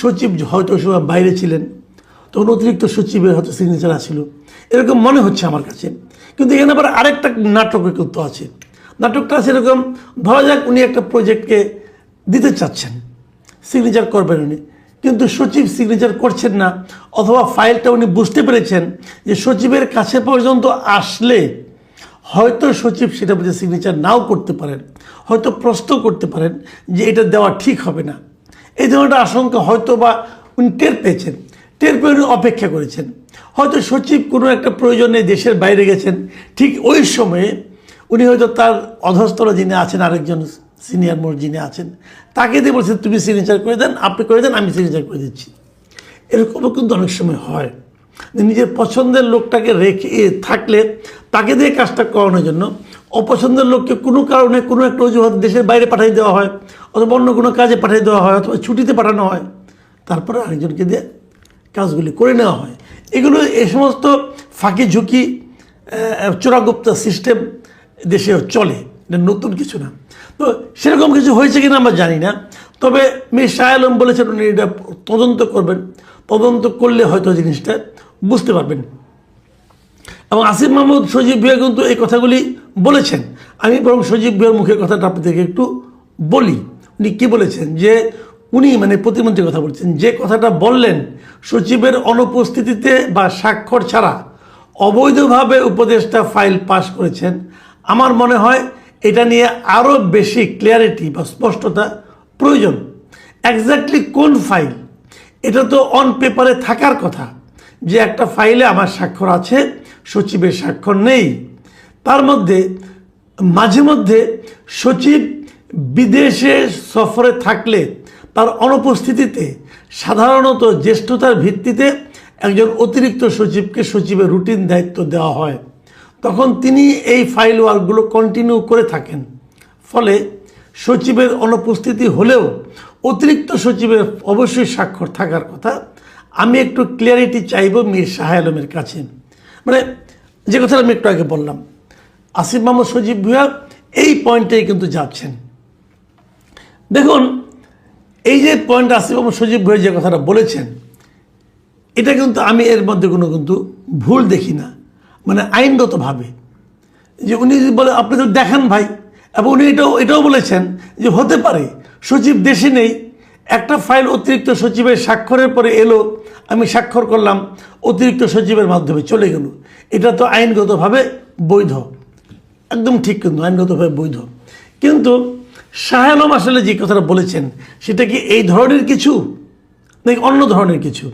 সচিব হয়তো সময় বাইরে ছিলেন, তখন অতিরিক্ত সচিবের হয়তো সিগনেচার আসছিল, এরকম মনে হচ্ছে আমার কাছে। কিন্তু এখানে আবার আরেকটা নাটকও কিন্তু আছে। নাটকটা আছে এরকম, ধরা যাক উনি একটা প্রজেক্টকে দিতে চাচ্ছেন, সিগনেচার করবেন উনি, কিন্তু সচিব সিগনেচার করছেন না, অথবা ফাইলটা উনি বুঝতে পেরেছেন যে সচিবের কাছে পর্যন্ত আসলে হয়তো সচিব সেটা বুঝে সিগনেচার নাও করতে পারেন, হয়তো প্রশ্ন করতে পারেন যে এটা দেওয়া ঠিক হবে না। এই ধরনের আশঙ্কা হয়তো বা উনি টের পেয়েছেন, টের পেয়ে উনি অপেক্ষা করেছেন। হয়তো সচিব কোনো একটা প্রয়োজনে দেশের বাইরে গেছেন, ঠিক ওই সময়ে উনি হয়তো তার অধস্তর যিনি আছেন, আরেকজন সিনিয়র মোস্ট যিনি আছেন, তাকে দিয়ে বলছেন তুমি সিগনেচার করে দেন, আপনি করে দেন, আমি সিগনেচার করে দিচ্ছি। এরকমও কিন্তু অনেক সময় হয়, নিজের পছন্দের লোকটাকে রেখে থাকলে তাকে দিয়ে কাজটা করানোর জন্য অপছন্দের লোককে কোনো কারণে কোনো একটা অজুহাত দেশের বাইরে পাঠিয়ে দেওয়া হয়, অথবা অন্য কোনো কাজে পাঠিয়ে দেওয়া হয়, অথবা ছুটিতে পাঠানো হয়, তারপরে আরেকজনকে দিয়ে কাজগুলি করে নেওয়া হয়। এগুলো এই সমস্ত ফাঁকি ঝুঁকি চোরাগুপ্তা সিস্টেম দেশে চলে, এটা নতুন কিছু না। তো সেরকম কিছু হয়েছে কিনা আমরা জানি না, তবে মীর শাহ আলম বলেছেন উনি এটা তদন্ত করবেন, তদন্ত করলে হয়তো জিনিসটা বুঝতে পারবেন। এবং আসিফ মাহমুদ সজীব ভুঁইয়া কিন্তু এই কথাগুলি বলেছেন। আমি বরং সজীব ভুঁইয়ার মুখের কথাটা আপনাদেরকে একটু বলি। উনি কী বলেছেন যে উনি মানে প্রতিমন্ত্রীর কথা বলছেন, যে কথাটা বললেন সচিবের অনুপস্থিতিতে বা স্বাক্ষর ছাড়া অবৈধভাবে উপদেষ্টা ফাইল পাস করেছেন, আমার মনে হয় এটা নিয়ে আরও বেশি ক্লিয়ারিটি বা স্পষ্টতা প্রয়োজন। এক্স্যাক্টলি কোন ফাইল, এটা তো অন পেপারে থাকার কথা যে একটা ফাইলে আমার স্বাক্ষর আছে, সচিবের স্বাক্ষর নেই। তার মধ্যে মাঝে মধ্যে সচিব বিদেশে সফরে থাকলে তার অনুপস্থিতিতে সাধারণত জ্যেষ্ঠতার ভিত্তিতে একজন অতিরিক্ত সচিবকে সচিবের রুটিন দায়িত্ব দেওয়া হয়, তখন তিনি এই ফাইল ওয়ার্কগুলো কন্টিনিউ করে থাকেন। ফলে সচিবের অনুপস্থিতি হলেও অতিরিক্ত সচিবের অবশ্যই স্বাক্ষর থাকার কথা। আমি একটু ক্লিয়ারিটি চাইব মীর শাহ আলমের কাছে, মানে যে কথাটা আমি একটু আগে বললাম, আসিফ মাহমুদ সজীব ভুঁইয়া এই পয়েন্টেই কিন্তু যাচ্ছেন। দেখুন, এই যে পয়েন্ট আসিফ মাহমুদ সজীব ভুঁইয়া যে কথাটা বলেছেন, এটা কিন্তু আমি এর মধ্যে কোনো কিন্তু ভুল দেখি না, মানে আইনগতভাবে। যে উনি যদি বলে আপনি তো দেখান ভাই, এবং উনি এটাও বলেছেন যে হতে পারে সচিব দেশে নেই, একটা ফাইল অতিরিক্ত সচিবের স্বাক্ষরের পরে এলো, আমি স্বাক্ষর করলাম, অতিরিক্ত সচিবের মাধ্যমে চলে গেল, এটা তো আইনগতভাবে বৈধ, একদম ঠিক, কিন্তু আইনগতভাবে বৈধ। কিন্তু শাহ আলম আসলে যে কথাটা বলেছেন সেটা কি এই ধরনের কিছু নাকি অন্য ধরনের কিছু?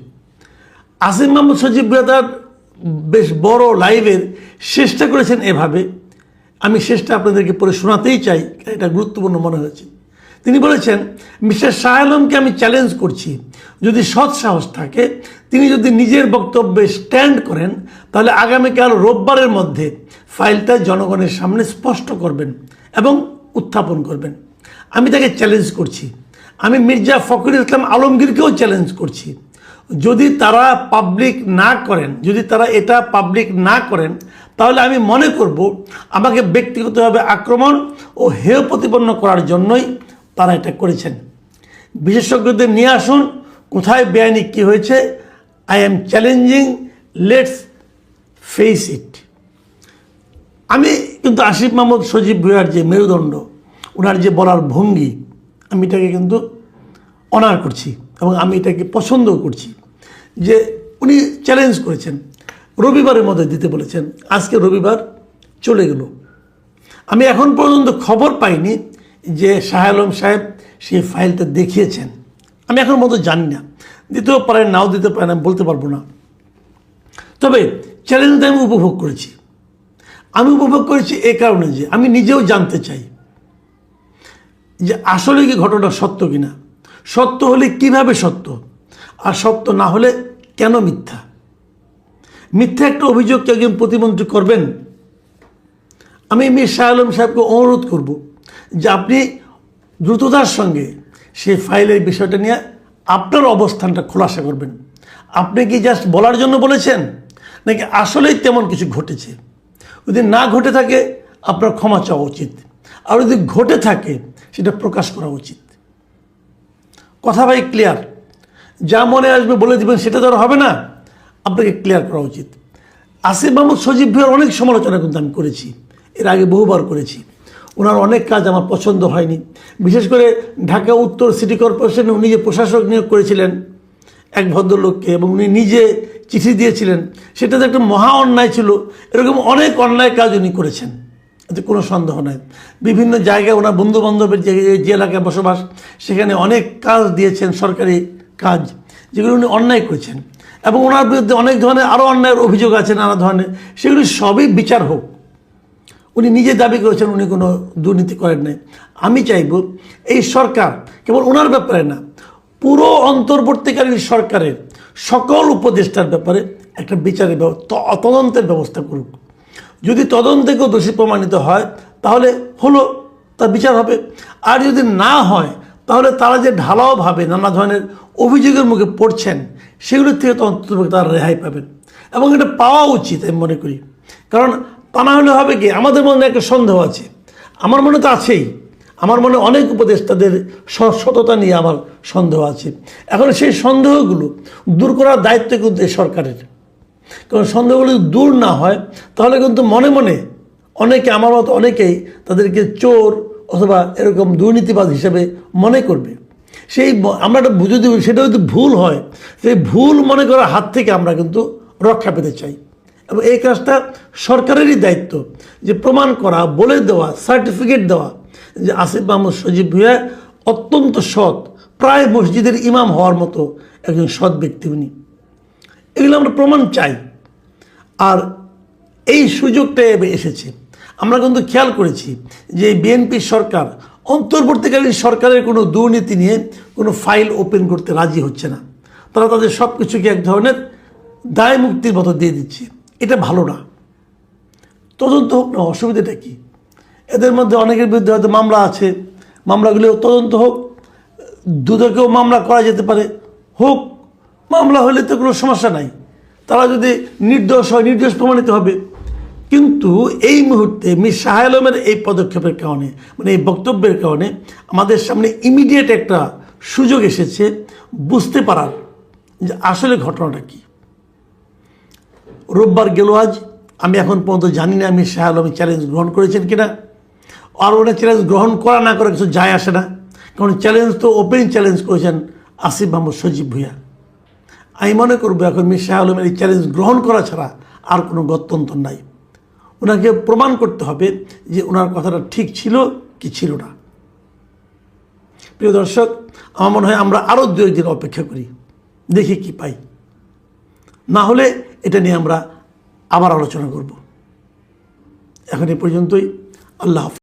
আসিফ মাহমুদ সজীব ভুঁইয়া তার বেশ বড় লাইভের শেষটা করেছেন এভাবে, আমি শেষটা আপনাদেরকে পড়ে শোনাতেই চাই, এটা গুরুত্বপূর্ণ মনে হয়েছে। তিনি বলেছেন, মিস্টার শাহ আলমকে আমি চ্যালেঞ্জ করছি, যদি সৎ সাহস থাকে তিনি যদি নিজের বক্তব্যে স্ট্যান্ড করেন তাহলে আগামীকাল রোববারের মধ্যে ফাইলটা জনগণের সামনে স্পষ্ট করবেন এবং উত্থাপন করবেন। আমি তাকে চ্যালেঞ্জ করছি। আমি মির্জা ফখরুল ইসলাম আলমগীরকেও চ্যালেঞ্জ করছি, যদি তারা পাবলিক না করেন, যদি তারা এটা পাবলিক না করেন তাহলে আমি মনে করব আমাকে ব্যক্তিগতভাবে আক্রমণ ও হেয় প্রতিপন্ন করার জন্যই তারা এটা করেছেন। বিশেষজ্ঞদের নিয়ে আসুন, কোথায় বেআইনি কী হয়েছে, I am challenging, let's face it. আমি কিন্তু আসিফ মাহমুদ সজীব ভুঁইয়ার যে মেরুদণ্ড, ওনার যে বলার ভঙ্গি, আমি এটাকে কিন্তু অনার করছি এবং আমি এটাকে পছন্দও করছি যে উনি চ্যালেঞ্জ করেছেন, রবিবারের মধ্যে দিতে বলেছেন, আজকে রবিবার চলে গেল। আমি এখন পর্যন্ত খবর পাইনি যে শাহ আলম সাহেব সেই ফাইলটা দেখিয়েছেন, আমি এখন মতো জানি না, দিতেও পারেন নাও দিতে পারেন, আমি বলতে পারবো না। তবে চ্যালেঞ্জটা আমি উপভোগ করেছি। আমি উপভোগ করেছি এ কারণে যে আমি নিজেও জানতে চাই যে আসলে কি ঘটনা সত্য কিনা, সত্য হলে কিভাবে সত্য, আর সত্য না হলে কেন মিথ্যা। মিথ্যা একটা অভিযোগ কি একজন প্রতিমন্ত্রী করবেন? আমি মীর শাহ আলম সাহেবকে অনুরোধ করব যে আপনি দ্রুততার সঙ্গে সেই ফাইলের বিষয়টা নিয়ে আপনার অবস্থানটা খোলাসা করবেন। আপনি কি জাস্ট বলার জন্য বলেছেন নাকি আসলেই তেমন কিছু ঘটেছে? যদি না ঘটে থাকে আপনার ক্ষমা চাওয়া উচিত, আর যদি ঘটে থাকে সেটা প্রকাশ করা উচিত। কথা ভাই ক্লিয়ার, যা মনে আসবে বলে দিবেন সেটা তো আর হবে না, আপনাকে ক্লিয়ার করা উচিত। আসিফ মাহমুদ সজীব ভুঁইয়ার অনেক সমালোচনা কিন্তু আমি করেছি, এর আগে বহুবার করেছি। ওনার অনেক কাজ আমার পছন্দ হয়নি, বিশেষ করে ঢাকা উত্তর সিটি কর্পোরেশনে উনি যে প্রশাসক নিয়োগ করেছিলেন এক ভদ্রলোককে, এবং উনি নিজে চিঠি দিয়েছিলেন, সেটা তো একটা মহা অন্যায় ছিল। এরকম অনেক অন্যায় কাজ উনি করেছেন, এতে কোনো সন্দেহ নাই। বিভিন্ন জায়গায় ওনার বন্ধুবান্ধবের যে এলাকায় বসবাস, সেখানে অনেক কাজ দিয়েছেন, সরকারি কাজ, যেগুলো উনি অন্যায় করেছেন, এবং ওনার বিরুদ্ধে অনেক ধরনের আরও অন্যায়ের অভিযোগ আছে, নানা ধরনের, সেগুলি সবই বিচার হোক। উনি নিজে দাবি করেছেন উনি কোনো দুর্নীতি করেন নাই। আমি চাইব এই সরকার কেবল ওনার ব্যাপারে না, পুরো অন্তর্বর্তীকালীন সরকারের সকল উপদেষ্টার ব্যাপারে একটা বিচারের তদন্তের ব্যবস্থা করুক। যদি তদন্তে কেউ দোষী প্রমাণিত হয় তাহলে হলো, তার বিচার হবে। আর যদি না হয় তাহলে তারা যে ঢালাওভাবে নানা ধরনের অভিযোগের মুখে পড়ছেন, সেগুলোর থেকে তো অন্তত তারা রেহাই পাবেন, এবং এটা পাওয়া উচিত আমি মনে করি। কারণ তা না হলে হবে কি, আমাদের মনে একটা সন্দেহ আছে, আমার মনে তো আছেই, আমার মনে অনেক উপদেষ্টাদের সততা নিয়ে আমার সন্দেহ আছে। এখন সেই সন্দেহগুলো দূর করার দায়িত্ব কিন্তু এই সরকারের। কারণ সন্দেহগুলো দূর না হয় তাহলে কিন্তু মনে মনে অনেকে, আমার মতো অনেকেই তাদেরকে চোর অথবা এরকম দুর্নীতিবাদ হিসেবে মনে করবে। আমরা একটা যদি সেটা যদি ভুল হয়, সেই ভুল মনে করার হাত থেকে আমরা কিন্তু রক্ষা পেতে চাই। এবং এই কাজটা সরকারেরই দায়িত্ব, যে প্রমাণ করা, বলে দেওয়া, সার্টিফিকেট দেওয়া যে আসিফ মাহমুদ সজীব ভুঁইয়া অত্যন্ত সৎ, প্রায় মসজিদের ইমাম হওয়ার মতো একজন সৎ ব্যক্তি উনি। এগুলো আমরা প্রমাণ চাই। আর এই সুযোগটা এসেছে। আমরা কিন্তু খেয়াল করেছি যে বিএনপি সরকার অন্তর্বর্তীকালীন সরকারের কোনো দুর্নীতি নিয়ে কোনো ফাইল ওপেন করতে রাজি হচ্ছে না। তারা তাদের সব কিছুকে এক ধরনের দায় মুক্তির মতো দিয়ে দিচ্ছে। এটা ভালো না। তদন্ত হোক না, অসুবিধাটা কী? এদের মধ্যে অনেকের বিরুদ্ধে হয়তো মামলা আছে, মামলাগুলো তদন্ত হোক, দুদকেও মামলা করা যেতে পারে, হোক। মামলা হলে তো কোনো সমস্যা নাই। তারা যদি নির্দোষ হয়, নির্দোষ প্রমাণিত হবে। কিন্তু এই মুহূর্তে মীর শাহ আলমের এই পদক্ষেপের কারণে, মানে এই বক্তব্যের কারণে আমাদের সামনে ইমিডিয়েট একটা সুযোগ এসেছে বুঝতে পারার যে আসলে ঘটনাটা কী। রোববার গেল আজ, আমি এখন পর্যন্ত জানি না মীর শাহ আলম চ্যালেঞ্জ গ্রহণ করেছেন কিনা। আর ওরা চ্যালেঞ্জ গ্রহণ করা না করে কিছু যায় আসে না, কারণ চ্যালেঞ্জ তো ওপেন চ্যালেঞ্জ করেছেন আসিফ মাহমুদ সজীব ভুঁইয়া। আমি মনে করবো এখন মীর শাহ আলমের এই চ্যালেঞ্জ গ্রহণ করা ছাড়া আর কোনো গত্যন্তর নাই। ওনাকে প্রমাণ করতে হবে যে ওনার কথাটা ঠিক ছিল কি ছিল না। প্রিয় দর্শক, আমার মনে হয় আমরা আরও 2 দিন অপেক্ষা করি, দেখি কি পাই। না হলে এটা নিয়ে আমরা আবার আলোচনা করব। এখন এ পর্যন্তই। আল্লাহ হাফেজ।